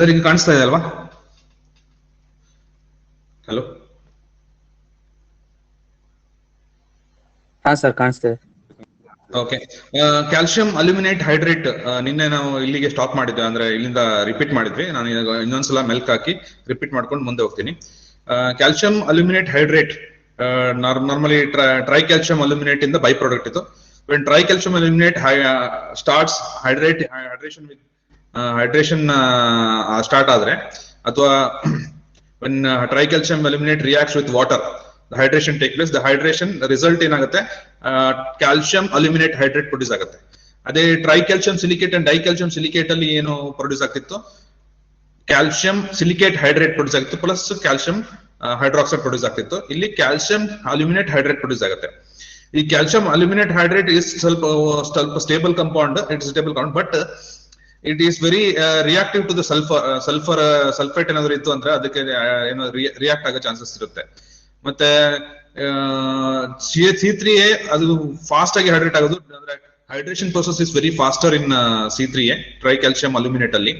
Sir ಈಗ ಕಾಣಿಸ್ತಾ ಇದೆ ಅಲ್ವಾ? ಹಲೋ, ಹಾ ಸರ್ ಕಾಣಿಸ್ತೇವೆ. ಓಕೆ. ಕ್ಯಾಲ್ಸಿಯಂ ಅಲ್ಯೂಮಿನೇಟ್ ಹೈಡ್ರೇಟ್ ನಿನ್ನೆ ನಾವು ಇಲ್ಲಿಗೆ ಸ್ಟಾಪ್ ಮಾಡಿದ್ವಿ, ಅಂದ್ರೆ ಇಲ್ಲಿಂದ ರಿಪೀಟ್ ಮಾಡಿದ್ವಿ. ನಾನು ಈಗ ಇನ್ನೊಂದ್ಸಲ ಮೆಲ್ಕ್ ಹಾಕಿ ರಿಪೀಟ್ ಮಾಡ್ಕೊಂಡು ಮುಂದೆ ಹೋಗ್ತೀನಿ. Calcium aluminate hydrate normally try calcium aluminate ಇಂದ ಬೈ ಪ್ರಾಡಕ್ಟ್ ಇದು. When try calcium aluminate starts hydration start ಆದ್ರೆ, ಅಥವಾ when tricalcium aluminate reacts with water, the hydration take place. The hydration result ಏನಾಗುತ್ತೆ, ಕ್ಯಾಲ್ಸಿಯಂ ಅಲ್ಯೂಮಿನೇಟ್ ಹೈಡ್ರೇಟ್ ಪ್ರೊಡ್ಯೂಸ್ ಆಗುತ್ತೆ. ಅದೇ tricalcium silicate and dicalcium silicate ಅಲ್ಲಿ ಏನು produce ಆಗ್ತಿತ್ತು, calcium silicate hydrate produce ಆಗಿತ್ತು plus calcium hydroxide produce ಆಗ್ತಿತ್ತು. ಇಲ್ಲಿ calcium aluminate hydrate produce ಆಗುತ್ತೆ. ಈ ಕ್ಯಾಲ್ಸಿಯಂ ಅಲ್ಯೂಮಿನೇಟ್ ಹೈಡ್ರೇಟ್ ಇಸ್ ಸ್ವಲ್ಪ stable compound, it's stable compound, but it is very reactive to the sulphate ಏನಾದ್ರು ಇತ್ತು ಅಂದ್ರೆ ಅದಕ್ಕೆ ಏನೋ ರಿಯಾಕ್ಟ್ ಆಗೋ ಚಾನ್ಸಸ್ ಇರುತ್ತೆ. ಮತ್ತೆ C3A ಅದು ಫಾಸ್ಟ್ ಆಗಿ ಹೈಡ್ರೇಟ್ ಆಗೋದು, ಅಂದ್ರೆ hydration process is very faster in C3A try calcium aluminate ಅಲ್ಲಿ.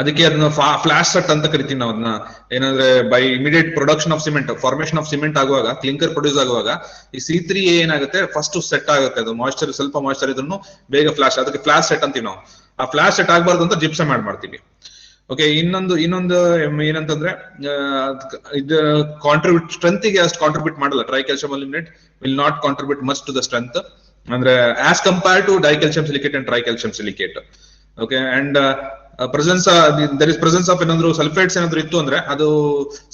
ಅದಕ್ಕೆ ಅದನ್ನ ಫ್ಲಾಶ್ ಸೆಟ್ ಅಂತ ಕರಿತೀವಿ ನಾವು. ಅದನ್ನ ಏನಂದ್ರೆ by immediate production of cement, formation of cement ಆಗುವಾಗ, ಕ್ಲಿಂಕರ್ ಪ್ರೊಡ್ಯೂಸ್ ಆಗುವಾಗ ಈ C3A ಏನಾಗುತ್ತೆ, ಫಸ್ಟ್ ಸೆಟ್ ಆಗುತ್ತೆ. ಅದು ಮಾಯಿಶ್ಚರ್, ಸ್ವಲ್ಪ ಮಾಯಿಶ್ಚರ್ ಇದ್ರೂ ಬೇಗ ಫ್ಲಾಶ್, ಅದಕ್ಕೆ ಫ್ಲಾಶ್ ಸೆಟ್ ಅಂತೀವಿ ನಾವು. ಆ ಫ್ಲಾಶ್ ಸೆಟ್ ಆಗ್ಬಾರ್ದು ಅಂತ ಜಿಪ್ಸಮ್ ಆಡ್ ಮಾಡ್ತೀವಿ. ಓಕೆ, ಇನ್ನೊಂದು ಏನಂತಂದ್ರೆ ಇದು ಕಾಂಟ್ರಿಬ್ಯೂಟ್ ಸ್ಟ್ರೆಂತ್ ಗೆ ಅಷ್ಟು ಕಾಂಟ್ರಿಬ್ಯೂಟ್ ಮಾಡಲ್ಲ. Tricalcium aluminate will not contribute much to the strength, ಅಂದ್ರೆ as compare to dicalcium silicate and tricalcium silicate. Okay, and presence of ಏನಾದ್ರು ಸಲ್ಫೇಟ್ಸ್ ಏನಾದ್ರು ಇತ್ತು ಅಂದ್ರೆ ಅದು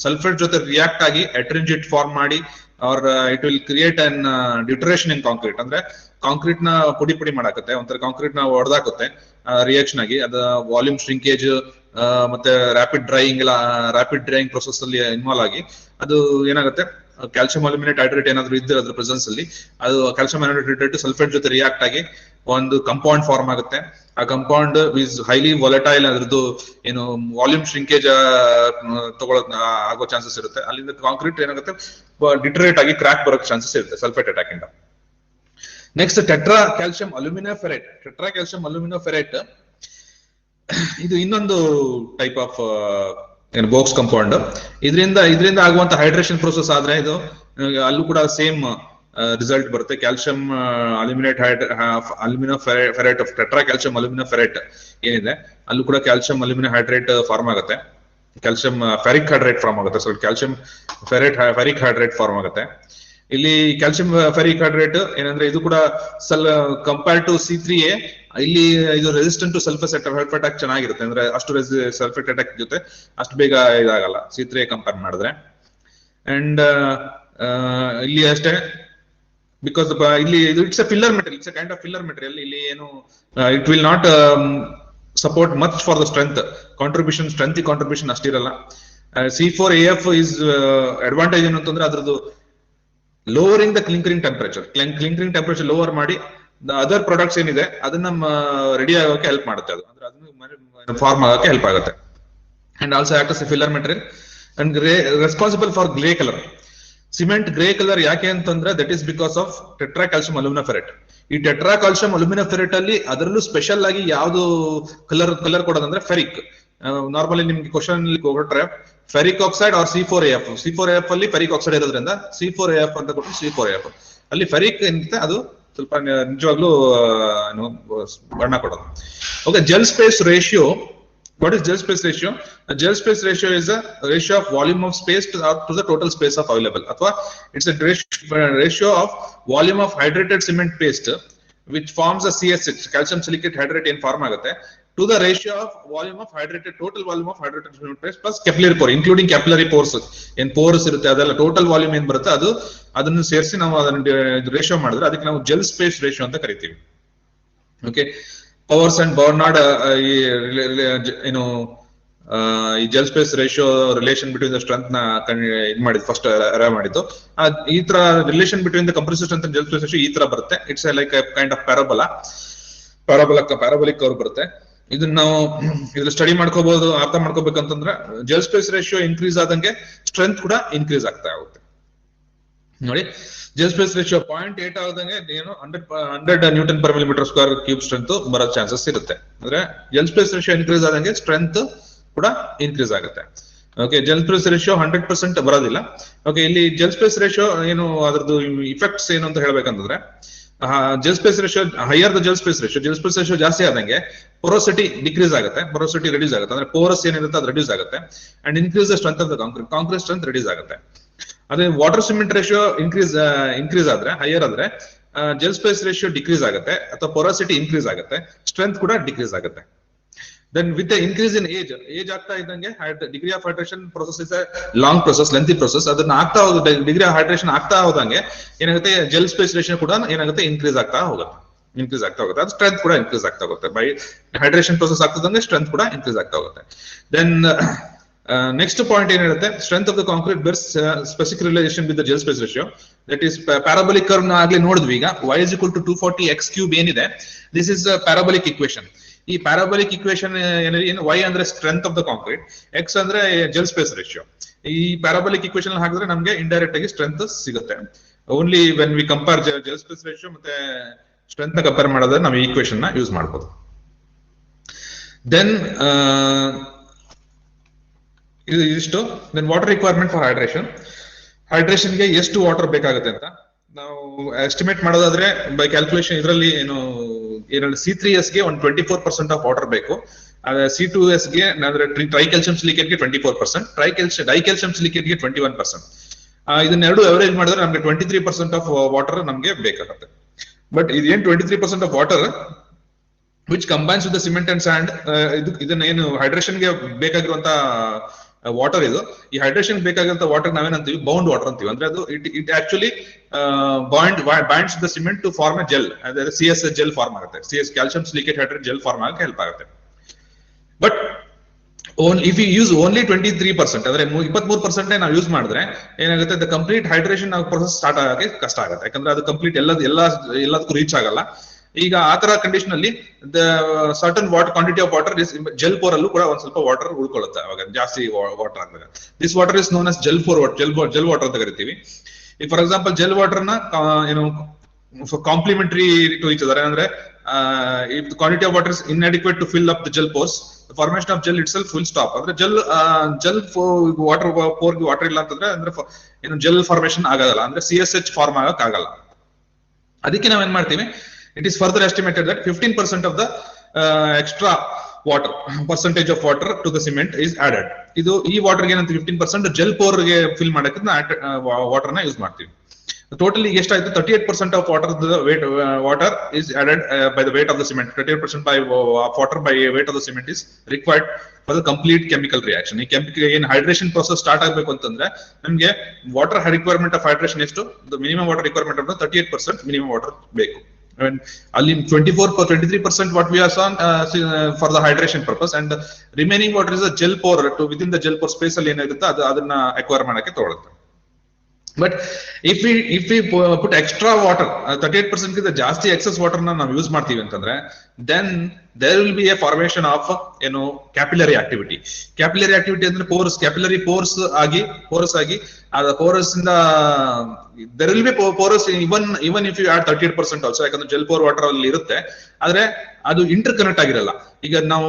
ಸಲ್ಫೇಟ್ ಜೊತೆ ರಿಯಾಕ್ಟ್ ಆಗಿ ಅಟ್ರಿಂಜಿಟ್ ಫಾರ್ಮ್ ಮಾಡಿ, or it will create an deterioration in concrete. ಅಂದ್ರೆ ಕಾಂಕ್ರೀಟ್ ನ ಪುಡಿ ಮಾಡಾಕತ್ತೆ, ಒಂಥರ ಕಾಂಕ್ರೀಟ್ ನ ಹೊಡೆದಾಕುತ್ತೆ ರಿಯಾಕ್ಷನ್ ಆಗಿ. ಅದ ವಾಲ್ಯೂಮ್ ಶ್ರಿಂಕೇಜ್ ಮತ್ತೆ ರ್ಯಾಪಿಡ್ ಡ್ರೈಯಿಂಗ್ ಪ್ರೊಸೆಸ್ ಅಲ್ಲಿ ಇನ್ವಾಲ್ವ್ ಆಗಿ ಅದು ಏನಾಗುತ್ತೆ, ಕ್ಯಾಲ್ಸಿಯಂ ಅಲ್ಯೂಮಿನೇಟ್ ಹೈಡ್ರೇಟ್ ಏನಾದ್ರು ಇದ್ರೆ ಅದ್ರ ಪ್ರೆಸೆನ್ಸ್ ಅಲ್ಲಿ ಅದು ಕ್ಯಾಲ್ಸಿಯಂ ಅಲ್ಯೂಮಿನೇಟ್ ಹೈಡ್ರೇಟ್ ಸಲ್ಫೇಟ್ ಜೊತೆ ರಿಯಾಕ್ಟ್ ಆಗಿ ಒಂದು ಕಂಪೌಂಡ್ ಫಾರ್ಮ್ ಆಗುತ್ತೆ. ಆ ಕಂಪೌಂಡ್ ಇಸ್ ಹೈಲಿ ವಾಲಟೈಲ್, ಅದ್ರದ್ದು ಏನು ವಾಲ್ಯೂಮ್ ಶ್ರಿಂಕೇಜ್ ಆಗೋ ಚಾನ್ಸಸ್ ಇರುತ್ತೆ. ಅಲ್ಲಿಂದ ಕಾಂಕ್ರೀಟ್ ಏನಾಗುತ್ತೆ, ಡಿಟರೇಟ್ ಆಗಿ ಕ್ರ್ಯಾಕ್ ಬರೋಕ್ ಚಾನ್ಸಸ್ ಇರುತ್ತೆ ಸಲ್ಫೇಟ್ ಅಟ್ಯಾಕ್ ಇಂದ. Next tetra calcium aluminoferrite. ಇದು ಇನ್ನೊಂದು ಟೈಪ್ ಆಫ್ ಬೋಕ್ಸ್ ಕಂಪೌಂಡ್. ಇದರಿಂದ ಆಗುವಂತ ಹೈಡ್ರೇಷನ್ ಪ್ರೋಸೆಸ್ ಆದ್ರೆ ಇದು ಅಲ್ಲೂ ಕೂಡ ಸೇಮ್ ರಿಸಲ್ಟ್ ಬರುತ್ತೆ. Calcium aluminoferrite of tetra calcium aluminoferrite ಏನಿದೆ, ಅಲ್ಲೂ ಕೂಡ ಕ್ಯಾಲ್ಸಿಯಂ ಅಲ್ಯೂಮಿನೋ ಹೈಡ್ರೇಟ್ ಫಾರ್ಮ್ ಆಗುತ್ತೆ, ಕ್ಯಾಲ್ಸಿಯಂ ಫೆರಿಕ್ ಹೈಡ್ರೇಟ್ ಫಾರ್ಮ್ ಆಗುತ್ತೆ. So calcium ferric hydrate form ಆಗುತ್ತೆ. ಇಲ್ಲಿ ಕ್ಯಾಲ್ಸಿಯಂ ಫೆರಿಕ್ ಹೈಡ್ರೇಟ್ ಏನಂದ್ರೆ ಇದು ಕೂಡ ಕಂಪೇರ್ ಟು C3A ಇಲ್ಲಿ ಇದು ರೆಸಿಸ್ಟೆಂಟ್ ಟು ಸಲ್ಫೇಟ್ ಅಟ್ಯಾಕ್ ಚೆನ್ನಾಗಿರುತ್ತೆ. ಅಂದ್ರೆ ಅಷ್ಟು ಸಲ್ಫೇಟ್ ಅಟ್ಯಾಕ್ ಜೊತೆ ಅಷ್ಟು ಬೇಗ ಇದಾಗಲ್ಲ C3A ಕಂಪೇರ್ ಮಾಡಿದ್ರೆ. ಅಂಡ್ ಇಲ್ಲಿ ಅಷ್ಟೇ, ಬಿಕಾಸ್ ಇಲ್ಲಿ it's a filler material, it's a kind of filler material. ಇಲ್ಲಿ ಏನು it will not support much for the strength contribution ಅಷ್ಟಿರಲ್ಲ. C4AF ಇಸ್ ಅಡ್ವಾಂಟೇಜ್ ಏನು ಅಂತಂದ್ರೆ ಅದ್ರದ್ದು lowering the clinkering temperature lower ಮಾಡಿ ಅದರ್ ಪ್ರಾಡಕ್ಟ್ಸ್ ಏನಿದೆ ಅದನ್ನ ರೆಡಿ ಆಗೋಕೆ ಹೆಲ್ಪ್ ಮಾಡುತ್ತೆ. ಅದು ಅಂದ್ರೆ ಅದನ್ನ ಫಾರ್ಮ್ ಆಗೋಕೆ ಹೆಲ್ಪ್ ಆಗುತ್ತೆ. And also act as a filler material and responsible for grey colour. Cement grey colour ಯಾಕೆ ಅಂತಂದ್ರೆ that is because of tetra calcium aluminoferrite. ಈ ಟೆಟ್ರಾ ಕ್ಯಾಲ್ಸಿಯಂ ಅಲ್ಯೂಮಿನೋಫೆರೇಟ್ ಅಲ್ಲಿ ಅದರಲ್ಲೂ ಸ್ಪೆಷಲ್ ಆಗಿ ಯಾವ್ದು ಕಲರ್ ಕೊಡೋದಂದ್ರೆ ಫೆರಿಕ್. ನಾರ್ಮಲಿ ನಿಮ್ಗೆ ಕ್ವಶನ್ ಅಲ್ಲಿ ಕೊಟ್ರೆ ಫೆರಿಕ್ ಆಕ್ಸೈಡ್ ಆರ್ C4AF ಅಲ್ಲಿ ಫೆರಿಕ್ ಆಕ್ಸೈಡ್ ಇರೋದ್ರಿಂದ C4AF ಅಂತ ಕೊಟ್ಟು C4AF ಅಲ್ಲಿ ಫೆರಿಕ್ ಏನಿರುತ್ತೆ ಅದು ಸ್ವಲ್ಪ ನಿಜವಾಗ್ಲೂ ಬಣ್ಣ ಕೊಡೋದು. Okay, gel space ratio. What is gel space ratio? A gel space ratio is a ratio of volume of space to the total space of available. Athwa it's a ratio of volume of hydrated cement paste which forms a CS6 calcium silicate hydrate in form agutte to the ratio of volume of total volume of hydrated cement paste plus capillary pore, including capillary pores. In pores irutte adella total volume ಏನು ಬರುತ್ತೆ ಅದನ್ನು ಸೇರಿಸಿ ನಾವು ಅದನ್ನ ratio ಮಾಡಿದ್ರೆ ಅದಕ್ಕೆ ನಾವು gel space ratio ಅಂತ ಕರಿತೀವಿ. ಓಕೆ, ಪವರ್ಸ್ ಅಂಡ್ ಬರ್ನಾರ್ಡ್ ಏನು ಈ gel space ratio relation between the strength ನ ಇದು ಮಾಡಿದ್ದು ಫಸ್ಟ್ ಅರೈವ್ ಮಾಡಿದ್ದು. ಈ ತರ relation between the compressive strength and gel space ratio ಈ ತರ ಬರುತ್ತೆ. It's like kind of parabolic curve ಬರುತ್ತೆ. ಇದನ್ನ ನಾವು ಇದ್ರ ಸ್ಟಡಿ ಮಾಡ್ಕೋಬಹುದು. ಅರ್ಥ ಮಾಡ್ಕೋಬೇಕಂತಂದ್ರೆ ಜೆಲ್ ಸ್ಪೇಸ್ ರೇಷಿಯೋ ಇನ್ಕ್ರೀಸ್ ಆದಂಗೆ ಸ್ಟ್ರೆಂತ್ ಕೂಡ ಇನ್ಕ್ರೀಸ್ ಆಗ್ತಾ ಹೋಗುತ್ತೆ. ನೋಡಿ ಜೆಲ್ ಸ್ಪೇಸ್ ರೇಷಿಯೋ 0.8 ಆದಂಗೆ ಏನು 100 Newton per millimetre square cube strength ಬರೋ ಚಾನ್ಸಸ್ ಇರುತ್ತೆ. ಅಂದ್ರೆ ಜೆಲ್ ಸ್ಪೇಸ್ ರೇಷಿಯೋ ಇನ್ಕ್ರೀಸ್ ಆದಂಗೆ ಸ್ಟ್ರೆಂತ್ ಕೂಡ ಇನ್ಕ್ರೀಸ್ ಆಗುತ್ತೆ. ಓಕೆ, ಜೆಲ್ ಸ್ಪೇಸ್ ರೇಷಿಯೋ 100% ಬರೋದಿಲ್ಲ. ಓಕೆ, ಇಲ್ಲಿ ಜೆಲ್ ಸ್ಪೇಸ್ ರೇಷಿಯೋ ಏನು ಅದರದ್ದು ಇಫೆಕ್ಟ್ಸ್ ಏನು ಅಂತ ಹೇಳ್ಬೇಕಂತಂದ್ರೆ, gel space ratio higher the gel space ratio ಜಾಸ್ತಿ ಆದಂಗೆ ಪೊರೋಸಿಟಿ ಡಿಕ್ರೀಸ್ ಆಗುತ್ತೆ, ಪೊರೋಸಿಟಿ ರೆಡ್ಯೂಸ್ ಆಗುತ್ತೆ. ಅಂದ್ರೆ ಪೋರಸ್ ಏನಿರುತ್ತೆ ಅದು ರೆಡ್ಯೂಸ್ ಆಗುತ್ತೆ and increase the strength of the concrete strength reduce ಆಗುತ್ತೆ. ಅದೇ ವಾಟರ್ ಸಿಮೆಂಟ್ ರೇಷಿಯೋ ಇನ್ಕ್ರೀಸ್ ಆದ್ರೆ ಹೈಯರ್ ಆದ್ರೆ ಜೆಲ್ ಸ್ಪೇಸ್ ರೇಷಿಯೋ ಡಿಕ್ರೀಸ್ ಆಗುತ್ತೆ ಅಥವಾ ಪೊರೋಸಿಟಿ ಇನ್ಕ್ರೀಸ್ ಆಗುತ್ತೆ, ಸ್ಟ್ರೆಂತ್ ಕೂಡ ಡಿಕ್ರೀಸ್ ಆಗುತ್ತೆ. Then with the increase in age ಆಗ್ತಾ ಇದ್ದಂಗೆ degree of hydration process is long process, lengthy process. ಅದನ್ನ ಆಗ್ತಾ ಹೋಗುತ್ತೆ, ಡಿಗ್ರಿ ಆಫ್ ಹೈಡ್ರೇಷನ್ ಆಗ್ತಾ ಹೋದಂಗೆ ಏನಾಗುತ್ತೆ ಜೆಲ್ ಸ್ಪೇಸ್ ರೇಷಿಯೋ ಕೂಡ ಏನಾಗುತ್ತೆ ಇನ್ಕ್ರೀಸ್ ಆಗ್ತಾ ಹೋಗುತ್ತೆ. ಅದು ಸ್ಟ್ರೆಂತ್ ಕೂಡ ಇನ್ಕ್ರೀಸ್ ಆಗ್ತಾ ಹೋಗುತ್ತೆ. ಬೈ ಹೈಡ್ರೇಷನ್ ಪ್ರೊಸೆಸ್ ಆಗ್ತದಂಗೆ ಸ್ಟ್ರೆಂತ್ ಕೂಡ ಇನ್ಕ್ರೀಸ್ ಆಗ್ತಾ ಹೋಗುತ್ತೆ. ದೆನ್ ನೆಕ್ಸ್ಟ್ ಪಾಯಿಂಟ್ ಏನಿರುತ್ತೆ, strength of the concrete bears specific relation with the gel space ratio. That is parabolic curve ಆಗ್ಲಿ ನೋಡಿದ್ವಿ. ಈಗ y is equal to 240x³ ಏನಿದೆ, ದಿಸ್ ಇಸ್ ಪ್ಯಾರಾಬೋಲಿಕ್ ಇಕ್ವೇಶನ್. ಈ ಪ್ಯಾರಾಬೋಲಿಕ್ ಇಕ್ವೇಶನ್ ಏನು, y ಅಂದ್ರೆ strength of the concrete, x ಅಂದ್ರೆ gel space ratio. ಈ parabolic equation ಹಾಕಿದ್ರೆ ನಮಗೆ ಇಂಡೈರೆಕ್ಟ್ ಆಗಿ ಸ್ಟ್ರೆಂತ್ ಸಿಗುತ್ತೆ. Only when we compare gel space ratio ಮತ್ತೆ ಸ್ಟ್ರೆಂತ್ ನ ಕಂಪೇರ್ ಮಾಡೋದ್ರೆ ನಾವು ಈ ಇಕ್ವೇಶನ್ ನ ಯೂಸ್ ಮಾಡಬಹುದು. ದೆನ್ ಇದಿಷ್ಟು. ದೆನ್ ವಾಟರ್ ರಿಕ್ವೈರ್ಮೆಂಟ್ ಫಾರ್ ಹೈಡ್ರೇಷನ್ಗೆ ಎಷ್ಟು ವಾಟರ್ ಬೇಕಾಗುತ್ತೆ ಅಂತ ನಾವು ಎಸ್ಟಿಮೇಟ್ ಮಾಡೋದಾದ್ರೆ ಬೈ ಕ್ಯಾಲ್ಕುಲೇಷನ್ ಇದರಲ್ಲಿ ಏನು C3S ಗೆ ಒಂದು 24% ಆಫ್ ವಾಟರ್ ಬೇಕು. C2S ಗೆ ಅಂದ್ರೆ ಟ್ರೈಕ್ಯಾಲ್ಸಿಯಂ ಸಿಲಿಕೇಟ್ ಗೆ 24%, ಡೈಕ್ಯಾಲ್ಸಿಯಂ ಸಿಲಿಕೇಟ್ ಗೆ 21%. ಇದನ್ನೆರಡು ಅವರೇಜ್ ಮಾಡಿದ್ರೆ ನಮ್ಗೆ 23% ಆಫ್ ವಾಟರ್ ನಮ್ಗೆ ಬೇಕಾಗುತ್ತೆ. ಬಟ್ ಇದೇನ್ 23% of water which combines with the cement and sand, ಇದನ್ನ ಏನು ಹೈಡ್ರೇಷನ್ ಗೆ ಬೇಕಾಗಿರುವಂತ ವಾಟರ್ ಇದು. ಈ ಹೈಡ್ರೇಷನ್ ಬೇಕಾಗಿರುವಂತ ವಾಟರ್ ನಾವೇನಂತೀವಿ ಬೌಂಡ್ ವಾಟರ್ ಅಂತೀವಿ. ಅಂದ್ರೆ ಅದು it actually bonds the cement to form a gel, ಅದೇ CS ಜೆಲ್ ಫಾರ್ಮ್ ಆಗುತ್ತೆ. CS calcium silicate hydrate gel form ಆಗಕ್ಕೆ ಹೆಲ್ಪ್ ಆಗುತ್ತೆ. But if you use only 23%, ಅಂದ್ರೆ 23% ನಾವು ಯೂಸ್ ಮಾಡಿದ್ರೆ ಏನಾಗುತ್ತೆ, the complete hydration process start ಆಗಕ್ಕೆ ಕಷ್ಟ ಆಗುತ್ತೆ. ಯಾಕಂದ್ರೆ ಅದು ಕಂಪ್ಲೀಟ್ ಎಲ್ಲದಕ್ಕೂ ರೀಚ್ ಆಗಲ್ಲ. ಈಗ ಆತರ ಕಂಡೀಷನ್ ಅಲ್ಲಿ the certain quantity of water gel pore ಅಲ್ಲೂ ಕೂಡ ಒಂದ್ ಸ್ವಲ್ಪ ವಾಟರ್ ಉಳ್ಕೊಳ್ಳುತ್ತೆ. ಅವಾಗ ಜಾಸ್ತಿ ವಾಟರ್ ಆದಾಗ this water is known as gel water ಅಂತ ಕರಿತೀವಿ. ಈಗ ಫಾರ್ ಎಕ್ಸಾಂಪಲ್ ಜೆಲ್ ವಾಟರ್ ನ ಏನು ಕಾಂಪ್ಲಿಮೆಂಟರಿ ಟು ಈಚ್ ಅದರ್, ಅಂದ್ರೆ if quantity of water is inadequate to fill up the gel pores, formation of gel itself full stop. ಅಂದ್ರೆ gel water ಪೋರ್ಗೆ water ಇಲ್ಲ ಅಂತಂದ್ರೆ ಅಂದ್ರೆ ಏನು ಜೆಲ್ ಫಾರ್ಮೇಶನ್ ಆಗೋದಲ್ಲ, ಅಂದ್ರೆ CSH ಫಾರ್ಮ್ ಆಗಕ್ ಆಗಲ್ಲ. ಅದಕ್ಕೆ ನಾವೇನ್ ಮಾಡ್ತೀವಿ, it is further estimated that 15% of the extra water percentage of water to the cement is added. ಇದು ಈ ವಾಟರ್ ಗೆ ಏನಂತ 15% ಜೆಲ್ ಪೋರ್ ಗೆ ಫಿಲ್ ಮಾಡಕ್ಕೆ ವಾಟರ್ ನ ಯೂಸ್ ಮಾಡ್ತೀವಿ. ಟೋಟಲಿ ಎಷ್ಟಾಯ್ತು, 38% of water is added by the weight of the cement. 38% by water by weight of the cement is required for the complete chemical reaction. ಈ ಏನು hydration process start ಆಗಬೇಕು ಅಂತಂದ್ರೆ ನಮ್ಗೆ water requirement of hydration ಎಷ್ಟು, minimum water requirement of 38% minimum water ಬೇಕು. ಅಲ್ಲಿ 23% what we are on for the hydration purpose, and remaining water is a gel pore to within the gel pore space ಅಲ್ಲಿ ಏನಾಗುತ್ತೆ ಅದನ್ನ acquire ಮಾಡಕ್ಕೆ ತಗೊಳುತ್ತೆ. But if we put extra water 38% ಗಿಂತ ಜಾಸ್ತಿ excess water ನಾವು ಯೂಸ್ ಮಾಡ್ತೀವಿ ಅಂತಂದ್ರೆ then there will be a formation of ಏನು ಕ್ಯಾಪಿಲರಿ ಆಕ್ಟಿವಿಟಿ ಅಂದ್ರೆ ಕ್ಯಾಪಿಲರಿ ಪೋರ್ಸ್ ಆಗಿ ಅದ ಪೋರಸ್ ಇಂದ there will be porous even if you add 38% also. ಯಾಕಂದ್ರೆ ಜೆಲ್ ಪೋರ್ ವಾಟರ್ ಅಲ್ಲಿ ಇರುತ್ತೆ, ಆದ್ರೆ ಅದು ಇಂಟರ್ ಕನೆಕ್ಟ್ ಆಗಿರಲ್ಲ. ಈಗ ನಾವು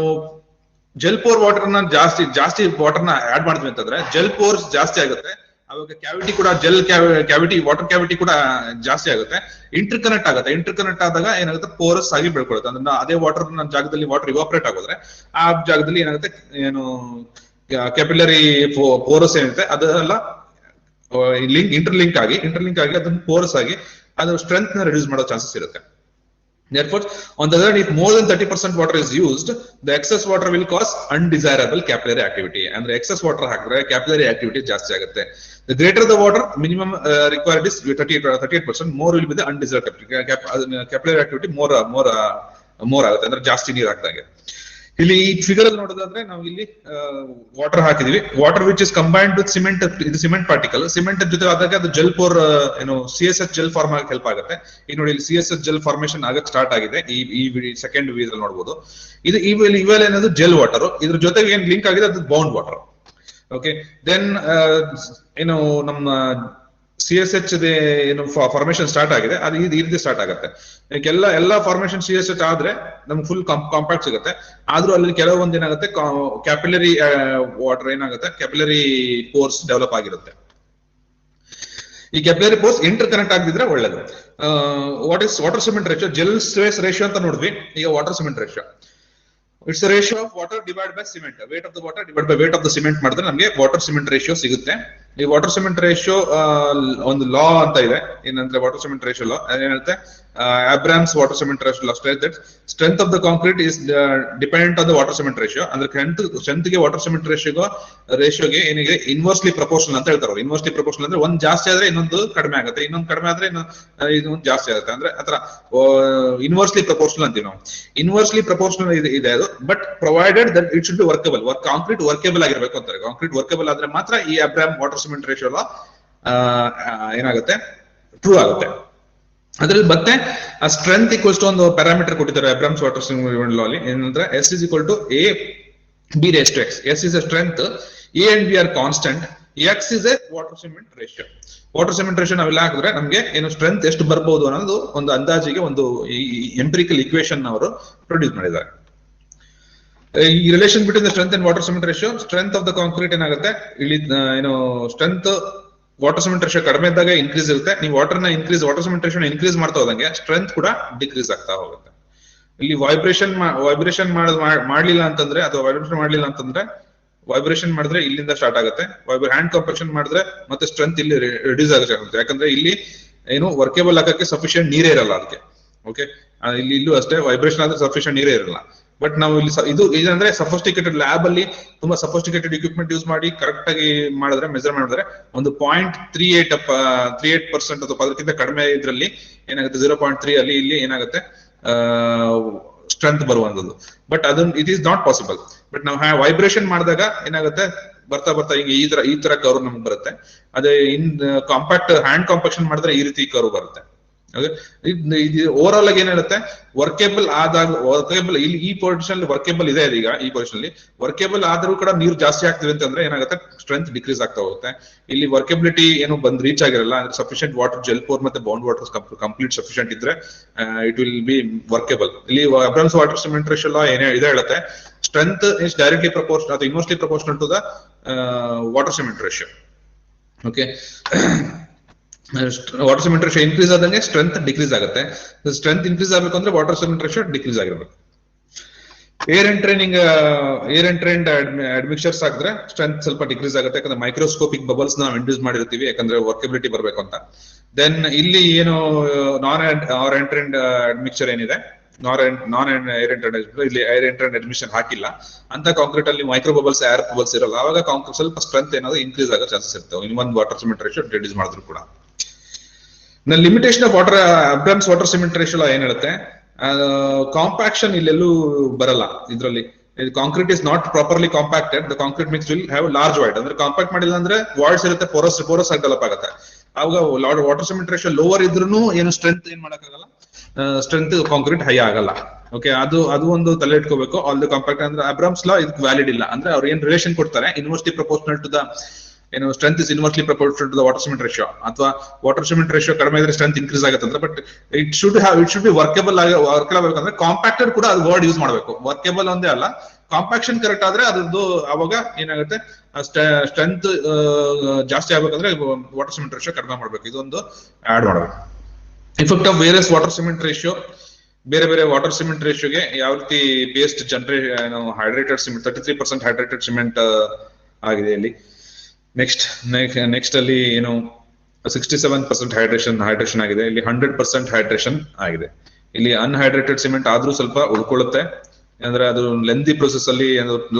ಜೆಲ್ ಪೋರ್ ವಾಟರ್ ನ ಜಾಸ್ತಿ ವಾಟರ್ ನ ಆಡ್ ಮಾಡ್ತೀವಿ ಅಂತಂದ್ರೆ ಜೆಲ್ ಪೋರ್ಸ್ ಜಾಸ್ತಿ ಆಗುತ್ತೆ, ಅವಾಗ ಕ್ಯಾವಿಟಿ ಕೂಡ ವಾಟರ್ ಕ್ಯಾವಿಟಿ ಕೂಡ ಜಾಸ್ತಿ ಆಗುತ್ತೆ, ಇಂಟರ್ ಕನೆಕ್ಟ್ ಆದಾಗ ಏನಾಗುತ್ತೆ ಪೋರಸ್ ಆಗಿ ಬೆಳ್ಕೊಳ್ಳುತ್ತೆ. ಅಂದ್ರೆ ಅದೇ ವಾಟರ್ ಜಾಗದಲ್ಲಿ ವಾಟರ್ ಇವಾಪರೇಟ್ ಆಗೋದ್ರೆ ಆ ಜಾಗದಲ್ಲಿ ಏನಾಗುತ್ತೆ ಏನು ಕ್ಯಾಪಿಲರಿ ಪೋರಸ್ ಏನಿರುತ್ತೆ ಅದೆಲ್ಲ ಇಂಟರ್ಲಿಂಕ್ ಆಗಿ ಅದನ್ನ ಪೋರಸ್ ಆಗಿ ಅದು ಸ್ಟ್ರೆಂತ್ ನ ರಿಡ್ಯೂಸ್ ಮಾಡೋ ಚಾನ್ಸಸ್ ಇರುತ್ತೆ. Therefore, on the other hand, if more than 30% water is used, the excess water will cause undesirable capillary activity. And the excess water hakre capillary activity ಜಾಸ್ತಿ ಆಗುತ್ತೆ. The greater the water, minimum required is 38%. More will be the undesirable capillary activity. More ಆಗುತ್ತೆ, ಅಂದ್ರೆ ಜಾಸ್ತಿ ನೀರು ಹಾಕಿದಾಗೆ. ಇಲ್ಲಿ ಈ figure ಅಲ್ಲಿ ನೋಡೋದಾದ್ರೆ ನಾವು ಇಲ್ಲಿ ವಾಟರ್ ಹಾಕಿದೀವಿ. Water which is combined with cement, ಇದು ಸಿಮೆಂಟ್ ಪಾರ್ಟಿಕಲ್. ಸಿಮೆಂಟ್ ಜೊತೆ ಆದಾಗ ಅದು ಜೆಲ್ ಪೋರ್ ಏನು CSH ಜೆಲ್ ಫಾರ್ಮ್ ಆಗಕ್ಕೆ ಹೆಲ್ಪ್ ಆಗುತ್ತೆ. ಈಗ ನೋಡಿ ಇಲ್ಲಿ CSH ಜೆಲ್ ಫಾರ್ಮೇಶನ್ ಆಗಕ್ಕೆ ಸ್ಟಾರ್ಟ್ ಆಗಿದೆ. ಈ ಸೆಕೆಂಡ್ ಇದ್ರಲ್ಲಿ ನೋಡಬಹುದು. ಇದು ಇವೆಲ್ಲ ಏನದು ಜೆಲ್ ವಾಟರ್. ಇದ್ರ ಜೊತೆಗೆ ಏನ್ ಲಿಂಕ್ ಆಗಿದೆ ಅದು ಬೌಂಡ್ ವಾಟರ್. ಓಕೆ, ದೆನ್ ಏನು ನಮ್ಮ CSH ಏನು ಫಾರ್ಮೇಶನ್ ಸ್ಟಾರ್ಟ್ ಆಗಿದೆ, ಅದು ಈ ರೀತಿ ಸ್ಟಾರ್ಟ್ ಆಗುತ್ತೆ. ಎಲ್ಲ ಫಾರ್ಮೇಶನ್ CSH ಆದ್ರೆ ನಮ್ಗೆ ಫುಲ್ ಕಾಂಪ್ಯಾಕ್ಟ್ ಸಿಗುತ್ತೆ. ಆದ್ರೂ ಅಲ್ಲಿ ಕೆಲವೊಂದು ಏನಾಗುತ್ತೆ, ಕ್ಯಾಪಿಲರಿ ವಾಟರ್ ಏನಾಗುತ್ತೆ, ಕ್ಯಾಪಿಲರಿ ಪೋರ್ಸ್ ಡೆವಲಪ್ ಆಗಿರುತ್ತೆ. ಈ ಕ್ಯಾಪಿಲರಿ ಪೋರ್ಸ್ ಇಂಟರ್ ಕನೆಕ್ಟ್ ಆಗದಿದ್ರೆ ಒಳ್ಳೇದು. What is water cement ratio? Gel space ratio ಅಂತ ನೋಡಿದ್ವಿ. ಈಗ water cement ratio, it's ratio of water divide by cement. Weight of the water divide by weight of the cement ಮಾಡಿದ್ರೆ ನಮಗೆ water cement ratio ಸಿಗುತ್ತೆ. ಈ water cement ratio ಒಂದು ಲಾ ಅಂತ ಇದೆ. ಏನಂದ್ರೆ ವಾಟರ್ ಸಿಮೆಂಟ್ ರೇಷಿಯೋ ಲಾ ಏನೇಳುತ್ತೆ, Abrams water cement ratio law states that strength of the concrete is dependent on the water cement ratio. ಅಂದ್ರೆ ಸ್ಟ್ರೆಂತ್ ಗೆ ವಾಟರ್ ಸಿಮೆಂಟ್ ರೇಷಿಯೋಗೆ ಏನಿಗೆ ಇನ್ವರ್ಸ್ಲಿ ಪ್ರಪೋರ್ಷನಲ್ ಅಂತ ಹೇಳ್ತಾರೆ. ಇನ್ವರ್ಸ್ಲಿ ಪ್ರಪೋರ್ಷನಲ್ ಅಂದ್ರೆ ಒಂದ್ ಜಾಸ್ತಿ ಆದ್ರೆ ಇನ್ನೊಂದು ಕಡಿಮೆ ಆಗುತ್ತೆ, ಇನ್ನೊಂದು ಕಡಿಮೆ ಆದ್ರೆ ಇನ್ನೊಂದು ಜಾಸ್ತಿ ಆಗುತ್ತೆ. ಅಂದ್ರೆ ಆತರ ಇನ್ವರ್ಸ್ಲಿ ಪ್ರಪೋರ್ಷನಲ್ ಅಂತೀವಿ ನಾವು. ಇನ್ವರ್ಸ್ಲಿ ಪ್ರಪೋರ್ಷನಲ್ ಇದೆ ಅದು, but provided that it should be workable. Concrete ವರ್ಕೇಬಲ್ ಆಗಿರ್ಬೇಕು ಅಂತಾರೆ. ಕಾಂಕ್ರೀಟ್ ವರ್ಕೇಬಲ್ ಆದ್ರೆ ಮಾತ್ರ ಈ ಅಬ್ರಾಮ್ ವಾಟರ್ ಸಿಮೆಂಟ್ ರೇಷಿಯೋ ಏನಾಗುತ್ತೆ, ಟ್ರೂ ಆಗುತ್ತೆ. ಅದ್ರಲ್ಲಿ ಮತ್ತೆ ಆ ಸ್ಟ್ರೆಂತ್ ಈಕ್ವಲ್ಸ್ ಟು ಒಂದು ಪ್ಯಾರಾಮೀಟರ್ ಕೊಟ್ಟಿದ್ದಾರೆ ಅಬ್ರಾಮ್ಸ್ ವಾಟರ್ ಸಿಮೆಂಟ್ ಲಾ ಅಲ್ಲಿ. ಏನಂದ್ರೆ S is equal to A B raised to X. S is a strength, A and B are constant, X is a water cement ratio. Water cement ratio ನಾವೆಲ್ಲ ಹಾಕಿದ್ರೆ ನಮ್ಗೆ ಏನು strength ಎಷ್ಟು ಬರ್ಬಹುದು ಅನ್ನೋದು ಒಂದು ಅಂದಾಜಿಗೆ ಒಂದು ಎಂಪಿರಿಕಲ್ ಇಕ್ವೇಶನ್ ಅವರು ಪ್ರೊಡ್ಯೂಸ್ ಮಾಡಿದ್ದಾರೆ. ಈ relation between the strength and water cement ratio, strength of the concrete ಏನಾಗುತ್ತೆ ಇಲ್ಲಿ, ಏನು ಸ್ಟ್ರೆಂತ್ ವಾಟರ್ ಸಿಮೆಂಟ್ ರೇಷಿಯೋ ಕಡಿಮೆ ಇದ್ದಾಗ ಇನ್ಕ್ರೀಸ್ ಇರುತ್ತೆ. ನೀವು ವಾಟರ್ ಸಿಮೆಂಟ್ ರೇಷಿಯೋ ಇನ್ಕ್ರೀಸ್ ಮಾಡ್ತಾ ಹೋದಂಗೆ ಸ್ಟ್ರೆಂತ್ ಕೂಡ ಡಿಕ್ರೀಸ್ ಆಗ್ತಾ ಹೋಗುತ್ತೆ. ಇಲ್ಲಿ ವೈಬ್ರೇಷನ್ ಮಾಡ್ಲಿಲ್ಲ ಅಂತಂದ್ರೆ, ಅಥವಾ ವೈಬ್ರೇಷನ್ ಮಾಡಿದ್ರೆ ಇಲ್ಲಿಂದ ಸ್ಟಾರ್ಟ್ ಆಗುತ್ತೆ. ಹ್ಯಾಂಡ್ ಕಂಪ್ರೆಷನ್ ಮಾಡಿದ್ರೆ ಮತ್ತೆ ಸ್ಟ್ರೆಂತ್ ಇಲ್ಲಿ ರಿಡ್ಯೂಸ್ ಆಗುತ್ತೆ. ಯಾಕಂದ್ರೆ ಇಲ್ಲಿ ಏನು ವರ್ಕೇಬಲ್ ಆಗಕ್ಕೆ ಸಫಿಶಿಯಂಟ್ ನೀರೇ ಇರಲ್ಲ ಅದಕ್ಕೆ. ಓಕೆ, ಇಲ್ಲೂ ಅಷ್ಟೇ ವೈಬ್ರೇಷನ್ ಆದ್ರೆ ಸಫಿಶಿಯಂಟ್ ನೀರೇ ಇರಲ್ಲ. ಬಟ್ ನಾವು ಇಲ್ಲಿ ಇದಂದ್ರೆ ಸಫಿಸ್ಟಿಕೇಟೆಡ್ ಲ್ಯಾಬ್ ಅಲ್ಲಿ ತುಂಬಾ ಸಫಿಸ್ಟಿಕೇಟೆಡ್ ಇಕ್ವಿಪ್ಮೆಂಟ್ ಯೂಸ್ ಮಾಡಿ ಕರೆಕ್ಟ್ ಆಗಿ ಮಾಡಿದ್ರೆ, ಮೆಜರ್ ಮಾಡಿದ್ರೆ ಒಂದು 0.38% ಅಥವಾ ಅದಕ್ಕಿಂತ ಕಡಿಮೆ ಇದ್ರಲ್ಲಿ ಏನಾಗುತ್ತೆ, 0.3 ಅಲ್ಲಿ ಇಲ್ಲಿ ಏನಾಗುತ್ತೆ ಸ್ಟ್ರೆಂತ್ ಬರುವಂತದ್ದು. ಬಟ್ ಅದನ್ನ it is not possible. But ನಾವು ವೈಬ್ರೇಷನ್ ಮಾಡಿದಾಗ ಏನಾಗುತ್ತೆ, ಬರ್ತಾ ಈಗ ಈ ತರ ಕರ್ವ್ ನಮ್ಗೆ ಬರುತ್ತೆ. ಅದೇ ಕಾಂಪ್ಯಾಕ್ಟ್ ಹ್ಯಾಂಡ್ ಕಾಂಪ್ಯಾಕ್ಷನ್ ಮಾಡಿದ್ರೆ ಈ ರೀತಿ ಕರ್ವ್ ಬರುತ್ತೆ. ಓವರ್ ಆಲ್ ಆಗಿ ಏನ್ ಹೇಳುತ್ತೆ, ವರ್ಕೇಬಲ್ ಇಲ್ಲಿ ಈ ಪೊಸಿಷನ್ ವರ್ಕೇಬಲ್ ಇದೆ. ಈಗ ಈ ಪೊಸಿಷನ್ ಅಲ್ಲಿ ವರ್ಕೇಬಲ್ ಆದ್ರೂ ಕೂಡ ನೀರು ಜಾಸ್ತಿ ಆಗ್ತಿದೆ ಅಂತಂದ್ರೆ ಏನಾಗುತ್ತೆ, ಸ್ಟ್ರೆಂತ್ ಡಿಕ್ರೀಸ್ ಆಗ್ತಾ ಹೋಗುತ್ತೆ. ಇಲ್ಲಿ ವರ್ಕೇಬಿಲಿಟಿ ಏನು ರೀಚ್ ಆಗಿರಲ್ಲ. ಅಂದ್ರೆ ಸಫಿಶಿಯಂಟ್ ವಾಟರ್, ಜೆಲ್ ಪೋರ್ ಮತ್ತೆ ಬೌಂಡ್ ವಾಟರ್ ಕಂಪ್ಲೀಟ್ ಸಫಿಶಿಯಂಟ್ ಇದ್ರೆ ಇಟ್ ವಿಲ್ ಬಿ ವರ್ಕೇಬಲ್. ಇಲ್ಲಿ Abrams water cement ratio law ಇದೆ ಹೇಳುತ್ತೆ, ಸ್ಟ್ರೆಂತ್ ಇಸ್ ಡೈರೆಕ್ಟ್ಲಿ ಪ್ರಪೋರ್ಷನಲ್ ಅಥವಾ inversely proportional to the water cement ratio. Okay, water cement ratio increase ಆದಂಗೆ strength decrease ಆಗುತ್ತೆ. Strength increase ಆಗ್ಬೇಕು ಅಂದ್ರೆ water cement ratio decrease ಆಗಿರ್ಬೇಕು. Air entrained admixtures ಹಾಕಿದ್ರೆ strength ಸ್ವಲ್ಪ ಡಿಕ್ರೀಸ್ ಆಗುತ್ತೆ. ಯಾಕಂದ್ರೆ ಮೈಕ್ರೋಸ್ಕೋಪಿಕ್ ಬಬಲ್ಸ್ ನಾವು ಇಂಡ್ಯೂಸ್ ಮಾಡಿರ್ತೀವಿ, ಯಾಕಂದ್ರೆ ವರ್ಕಬಿಲಿಟಿ ಬರ್ಬೇಕು ಅಂತ. ದೆನ್ ಇಲ್ಲಿ ಏನು ನಾನ್ ಎಂಟ್ರೆಂಡ್ ಅಡ್ಮಿಕ್ಚರ್ ಏನಿದೆ, ನಾನ್ ಏರ್ ಎಂಟ್ರೆಂಡ್ ಇಲ್ಲಿ ಏರ್ ಎಂಟ್ರೆಂಡ್ ಅಡ್ಮಿಷನ್ ಹಾಕಿಲ್ಲ ಅಂತ ಕಾಂಕ್ರೀಟ್ ಅಲ್ಲಿ ಮೈಕ್ರೋ ಬಬಲ್ಸ್, ಏರ್ ಬಬಲ್ಸ್ ಇರಲ್ಲ. ಅವಾಗ ಕಾಂಕ್ರೀಟ್ ಸ್ವಲ್ಪ ಸ್ಟ್ರೆಂತ್ ಏನಾದ್ರು ಇನ್ಕ್ರೀಸ್ ಆಗೋ ಚಾನ್ಸಸ್ ಇರ್ತವೆ, ಇನ್ನೊಂದು ವಾಟರ್ ಸಿಮೆಂಟ್ ರೇಷಿಯೋ ರಿಡ್ಯೂಸ್ ಮಾಡಿದ್ರು ಕೂಡ. Limitation of Abrams water cement ratio ಏನ್ ಹೇಳುತ್ತೆ, ಕಾಂಪ್ಯಾಕ್ಷನ್ ಇಲ್ಲೆಲ್ಲೂ ಬರಲ್ಲ. ಇದರಲ್ಲಿ concrete is not properly compacted, the concrete mix will have large void. ಅಂದ್ರೆ ಕಾಂಪ್ಯಾಕ್ಟ್ ಮಾಡಿಲ್ಲ ಅಂದ್ರೆ ವಾಯ್ಡ್ಸ್ ಇರುತ್ತೆ, ಪೋರಸ್ ಆಗಿ ಡೆವಲಪ್ ಆಗುತ್ತೆ. ಅವಾಗ ವಾಟರ್ ಸಿಮೆಂಟ್ ರೇಷಿಯೋ ಲೋವರ್ ಇದ್ರೂ ಏನು ಸ್ಟ್ರೆಂತ್ ಏನ್ ಮಾಡಕ್ಕಾಗಲ್ಲ, ಸ್ಟ್ರೆಂತ್ ಕಾಂಕ್ರೀಟ್ ಹೈ ಆಗಲ್ಲ. ಓಕೆ, ಅದು ಒಂದು ತಲೆ ಇಟ್ಕೋಬೇಕು. ಆಲ್ ದ ಕಾಂಪ್ಯಾಕ್ಟ್ ಅಂದ್ರೆ ಅಬ್ರಾಮ್ಸ್ ಲಾ ಇದಕ್ಕೆ ವ್ಯಾಲಿಡ್ ಇಲ್ಲ. ಅಂದ್ರೆ ಅವ್ರು ಏನ್ ರಿಲೇಷನ್ ಕೊಡ್ತಾರೆ, ಇನ್ವರ್ಸ್ಲಿ ಪ್ರಪೋರ್ಷನಲ್ ಟು ದ ಏನು strength is inversely proportional to the water cement ratio, ಅಥವಾ ವಾಟರ್ ಸಿಮೆಂಟ್ ರೇಷಿಯೋ ಕಡಿಮೆ ಇದ್ರೆ ಸ್ಟ್ರೆಂತ್ ಇನ್ಕ್ರೀಸ್ ಆಗುತ್ತೆ ಅಂತ. But it should be workable ಆಗಬೇಕಂದ್ರೆ ಕಾಂಪ್ಯಾಕ್ಟೆಡ್ ಕೂಡ ಅದು ವರ್ಡ್ ಯೂಸ್ ಮಾಡಬೇಕು. ವರ್ಕೇಬಲ್ ಒಂದೇ ಅಲ್ಲ, ಕಾಂಪ್ಯಾಕ್ಷನ್ ಕರೆಕ್ಟ್ ಆದ್ರೆ ಅದ್ರದ್ದು ಅವಾಗ ಏನಾಗುತ್ತೆ, ಸ್ಟ್ರೆಂತ್ ಜಾಸ್ತಿ ಆಗ್ಬೇಕಂದ್ರೆ ವಾಟರ್ ಸಿಮೆಂಟ್ ರೇಷಿಯೋ ಕಡಿಮೆ ಮಾಡ್ಬೇಕು. ಇದೊಂದು ಆಡ್ ಮಾಡಬೇಕು. Effect of various water cement ratio, ಬೇರೆ ವಾಟರ್ ಸಿಮೆಂಟ್ ರೇಷಿಯೋಗೆ ಯಾವ ರೀತಿ based hydrated cement 33% hydrated cement ಆಗಿದೆ ಇಲ್ಲಿ. ನೆಕ್ಸ್ಟ್ ಅಲ್ಲಿ ಏನು 67% ಹೈಡ್ರೇಷನ್ ಆಗಿದೆ. ಇಲ್ಲಿ 100% ಹೈಡ್ರೇಷನ್ ಆಗಿದೆ. ಇಲ್ಲಿ ಅನ್ಹೈಡ್ರೇಟೆಡ್ ಸಿಮೆಂಟ್ ಆದ್ರೂ ಸ್ವಲ್ಪ ಉಳ್ಕೊಳ್ಳುತ್ತೆ, ಅಂದ್ರೆ ಅದು ಲೆಂದಿ ಪ್ರೊಸೆಸ್ ಅಲ್ಲಿ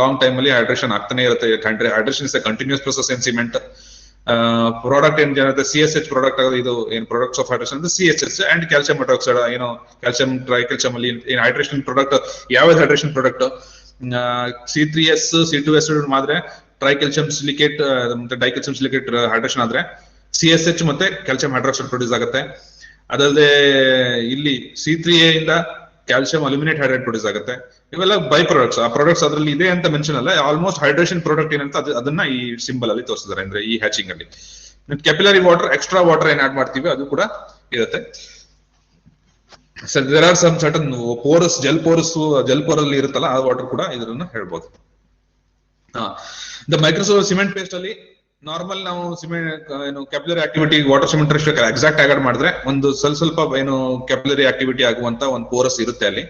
ಲಾಂಗ್ ಟೈಮ್ ಅಲ್ಲಿ ಹೈಡ್ರೇಷನ್ ಆಗ್ತಾನೆ ಇರುತ್ತೆ. Hydration is a continuous process in cement. Product ಏನ್ ಜನತೆ CSH ಪ್ರಾಡಕ್ಟ್ ಆಗೋದು, ಇದು ಏನ್ ಪ್ರಾಡಕ್ಟ್ಸ್ ಆಫ್ ಹೈಡ್ರೇಷನ್ ಅಂದ್ರೆ CHS ಅಂಡ್ ಕ್ಯಾಲ್ಸಿಯಂ ಹೈಡ್ರಾಕ್ಸೈಡ್, ಏನು ಕ್ಯಾಲ್ಸಿಯಂ ಟ್ರೈಕ್ಯಾಲ್ಸಿಯಂ ಅಲ್ಲಿ ಏನ್ ಹೈಡ್ರೇಷನ್ ಪ್ರಾಡಕ್ಟ್, ಯಾವ್ದು ಹೈಡ್ರೇಷನ್ ಪ್ರಾಡಕ್ಟ್ C3S C2S ಮಾದ್ರೆ ಟ್ರೈಕ್ಯಾಲ್ಸಿಯಂ ಸಿಲಿಕೇಟ್ ಮತ್ತೆ ಡೈಕ್ಯಾಲ್ಸಿಯಂ ಸಿಲಿಕೇಟ್ ಹೈಡ್ರೇಷನ್ ಆದ್ರೆ CSH ಮತ್ತೆ ಕ್ಯಾಲ್ಸಿಯಂ ಹೈಡ್ರಾಕ್ಸೈಡ್ ಪ್ರೊಡ್ಯೂಸ್ ಆಗುತ್ತೆ. ಅದಲ್ಲದೆ ಇಲ್ಲಿ C3A ಇಂದ ಕ್ಯಾಲ್ಸಿಯಂ ಅಲ್ಯೂಮಿನೇಟ್ ಹೈಡ್ರೈಡ್ ಪ್ರೊಡ್ಯೂಸ್ ಆಗುತ್ತೆ. ಇವೆಲ್ಲ ಬೈ ಪ್ರಾಡಕ್ಟ್ಸ್. ಆ ಪ್ರಾಡಕ್ಟ್ಸ್ ಅದ್ರಲ್ಲಿ ಇದೆ ಅಂತ ಮೆನ್ಷನ್ ಅಲ್ಲ, ಆಲ್ಮೋಸ್ಟ್ ಹೈಡ್ರೇಷನ್ ಪ್ರಾಡಕ್ಟ್ ಏನಂತ ಅದನ್ನ ಈ ಸಿಂಬಲ್ ಅಲ್ಲಿ ತೋರಿಸಿದ್ದಾರೆ, ಅಂದ್ರೆ ಈ ಹ್ಯಾಚಿಂಗ್ ಅಲ್ಲಿ. ಕೆಪಿಲರಿ ವಾಟರ್, ಎಕ್ಸ್ಟ್ರಾ ವಾಟರ್ ಏನ್ ಆಡ್ ಮಾಡ್ತೀವಿ ಅದು ಕೂಡ ಇರುತ್ತೆ. There are some certain pores, gel ಪೋರಲ್ಲಿ ಇರುತ್ತಲ್ಲ ಆ ವಾಟರ್ ಕೂಡ ಇದನ್ನ ಹೇಳ್ಬೋದು. ದ ಮೈಕ್ರೋಸೋಲ್ ಸಿಮೆಂಟ್ ಪೇಸ್ಟ್ ಅಲ್ಲಿ ನಾರ್ಮಲ್ ನಾವು ಸಿಮೆಂಟ್ ಏನು capillary activity water cement ratio exact ಆಗಿ ಮಾಡಿದ್ರೆ ಒಂದು ಸ್ವಲ್ಪ ಏನು ಕ್ಯಾಪಿಲರಿ ಆಕ್ಟಿವಿಟಿ ಆಗುವಂತ ಒಂದು ಪೋರಸ್ ಇರುತ್ತೆ ಅಲ್ಲಿ.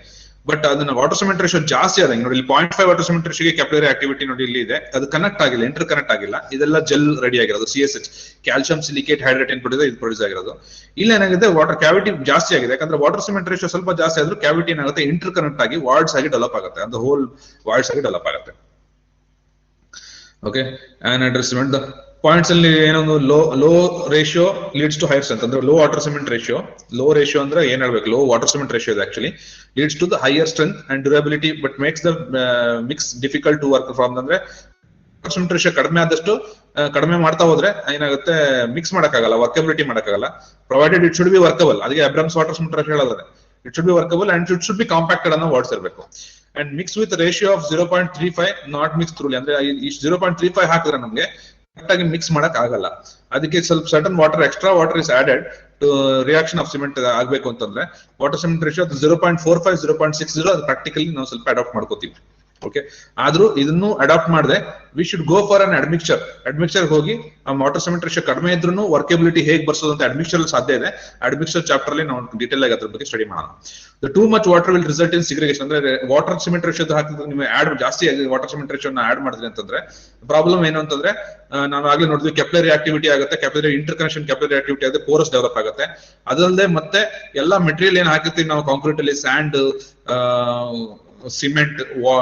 ಬಟ್ ಅದನ್ನ ವಾಟರ್ ಸಿಮೆಂಟ್ ರೇಷಿಯೋ ಜಾಸ್ತಿ ಆದಂಗೆ ನೋಡಿ, ಇಲ್ಲಿ 0.5 ವಾಟರ್ ಸಿಮೆಂಟ್ ರೇಷಿಯೋಗೆ ಕ್ಯಾಪಿಲರಿ ಆಕ್ಟಿವಿಟಿ ನೋಡಿ ಇಲ್ಲಿ ಇದೆ, ಅದು ಕನೆಕ್ಟ್ ಆಗಿಲ್ಲ, ಇಂಟರ್ ಕನೆಕ್ಟ್ ಆಗಿಲ್ಲ. ಇದೆಲ್ಲ ಜೆಲ್ ರೆಡಿ ಆಗಿರೋದು, CSH ಕ್ಯಾಲ್ಸಿಯಂ ಸಿಲಿಕೇಟ್ ಹೈಡ್ರೇಟ್ ಏನ್ ಇದು ಪ್ರೊಡ್ಯೂಸ್ ಆಗಿರೋದು. ಇಲ್ಲಿ ಏನಾಗುತ್ತೆ, ವಾಟರ್ ಕ್ಯಾವಿಟಿ ಜಾಸ್ತಿ ಆಗಿದೆ, ಯಾಕಂದ್ರೆ ವಾಟರ್ ಸಿಮೆಂಟ್ ರೇಷಿಯೋ ಸ್ವಲ್ಪ ಜಾಸ್ತಿ ಆದ್ರೂ ಕ್ಯಾವಿಟಿ ಏನಾಗುತ್ತೆ, ಇಂಟರ್ ಕನೆಕ್ಟ್ ಆಗಿ ವಾರ್ಡ್ಸ್ ಆಗಿ ಡೆವಲಪ್ ಆಗುತ್ತೆ, ಅದು ಹೋಲ್ ವಾರ್ಡ್ಸ್ ಆಗಿ ಡೆವಲಪ್ ಆಗುತ್ತೆ. ಓಕೆ, anhydrous cement ಪಾಯಿಂಟ್ಸ್ ಅಲ್ಲಿ ಏನೊಂದು low ratio leads to higher strength ಅಂದ್ರೆ low water cement ratio. Low ratio ಅಂದ್ರೆ ಏನ್ ಹೇಳ್ಬೇಕು, ಲೋ ವಾಟರ್ ಸಿಮೆಂಟ್ ರೇಷಿಯೋ ಇದೆ actually leads to the higher strength and durability but makes the mix difficult to work from. ಅಂದ್ರೆ water cement ratio ಕಡಿಮೆ ಆದಷ್ಟು ಕಡಿಮೆ ಮಾಡ್ತಾ ಹೋದ್ರೆ ಏನಾಗುತ್ತೆ, ಮಿಕ್ಸ್ ಮಾಡಕ್ಕಾಗಲ್ಲ, ವರ್ಕಬಿಲಿಟಿ ಮಾಡಕ್ಕಾಗಲ್ಲ. Provided it should be workable, ಅದಕ್ಕೆ ಅಬ್ರಾಮ್ಸ್ ವಾಟರ್ ಸಿಮೆಂಟ್ ರೇಷಿಯೋ ಹೇಳೋದ್ರೆ it should be workable and it should be compacted ಅನ್ನೋ ವರ್ಡ್ಸ್ ಇರಬೇಕು. And mix with ratio of 0.35 not mix thoroughly, ಅಂದ್ರೆ ಈ 0.35 ಹಾಕಿದ್ರೆ ನಮ್ಗೆ ಕರೆಕ್ಟ್ ಆಗಿ ಮಿಕ್ಸ್ ಮಾಡಕ್ ಆಗಲ್ಲ. ಅದಕ್ಕೆ ಸ್ವಲ್ಪ certain water, extra water is added to reaction of cement ಆಗ್ಬೇಕು ಅಂತಂದ್ರೆ ವಾಟರ್ ಸಿಮೆಂಟ್ ರೇಷಿಯೋ 0.45 0.60 ಅದು ಪ್ರಾಕ್ಟಿಕಲಿ ನಾವು ಸ್ವಲ್ಪ ಅಡಾಪ್ಟ್ ಮಾಡ್ಕೋತೀವಿ. ಓಕೆ, ಆದ್ರೂ ಇದನ್ನು ಅಡಾಪ್ಟ್ ಮಾಡದೆ we should go for an admixture ಹೋಗಿ ಆ ವಾಟರ್ ಸಿಮೆಂಟ್ ರೇಷಿಯೋ ಕಡಿಮೆ ಇದ್ರೂ ವರ್ಕಬಿಲಿಟಿ ಹೇಗೆ ಬರ್ಸೋದು ಅಂತ ಅಡ್ಮಿಕ್ಚರ್ ಸಾಧ್ಯ ಇದೆ. ಅಡ್ಮಿಕ್ಚರ್ ಚಾಪ್ಟರ್ ಅಲ್ಲಿ ನಾವು ಡೀಟೇಲ್ ಆಗಿ ಅದ್ರ ಬಗ್ಗೆ ಸ್ಟಡಿ ಮಾಡೋಣ. Too much water will result in segregation, ಅಂದ್ರೆ ವಾಟರ್ ಸಿಮೆಂಟ್ ರೇಷಿಯೋ ಹಾಕಿದ್ರೆ ನೀವು ಆಡ್ ಜಾಸ್ತಿ ವಾಟರ್ ಸಿಮೆಂಟ್ ರೇಷಿಯೋ ಆಡ್ ಮಾಡಿದ್ರಿ ಅಂತಂದ್ರೆ ಪ್ರಾಬ್ಲಮ್ ಏನು ಅಂತಂದ್ರೆ, ನಾವು ಆಗ್ಲೇ ನೋಡಿದ್ವಿ ಕ್ಯಾಪಿಲರಿ ಆಕ್ಟಿವಿಟಿ ಆಗುತ್ತೆ, capillary inter connection capillary activity ಆಗುತ್ತೆ, ಪೋರಸ್ ಡೆವಲಪ್ ಆಗುತ್ತೆ. ಅದಲ್ಲದೆ ಮತ್ತೆ ಎಲ್ಲಾ ಮೆಟೀರಿಯಲ್ ಏನ್ ಹಾಕಿರ್ತೀವಿ ನಾವು ಕಾಂಕ್ರೀಟ್ ಅಲ್ಲಿ, ಸ್ಯಾಂಡ್, ಸಿಮೆಂಟ್,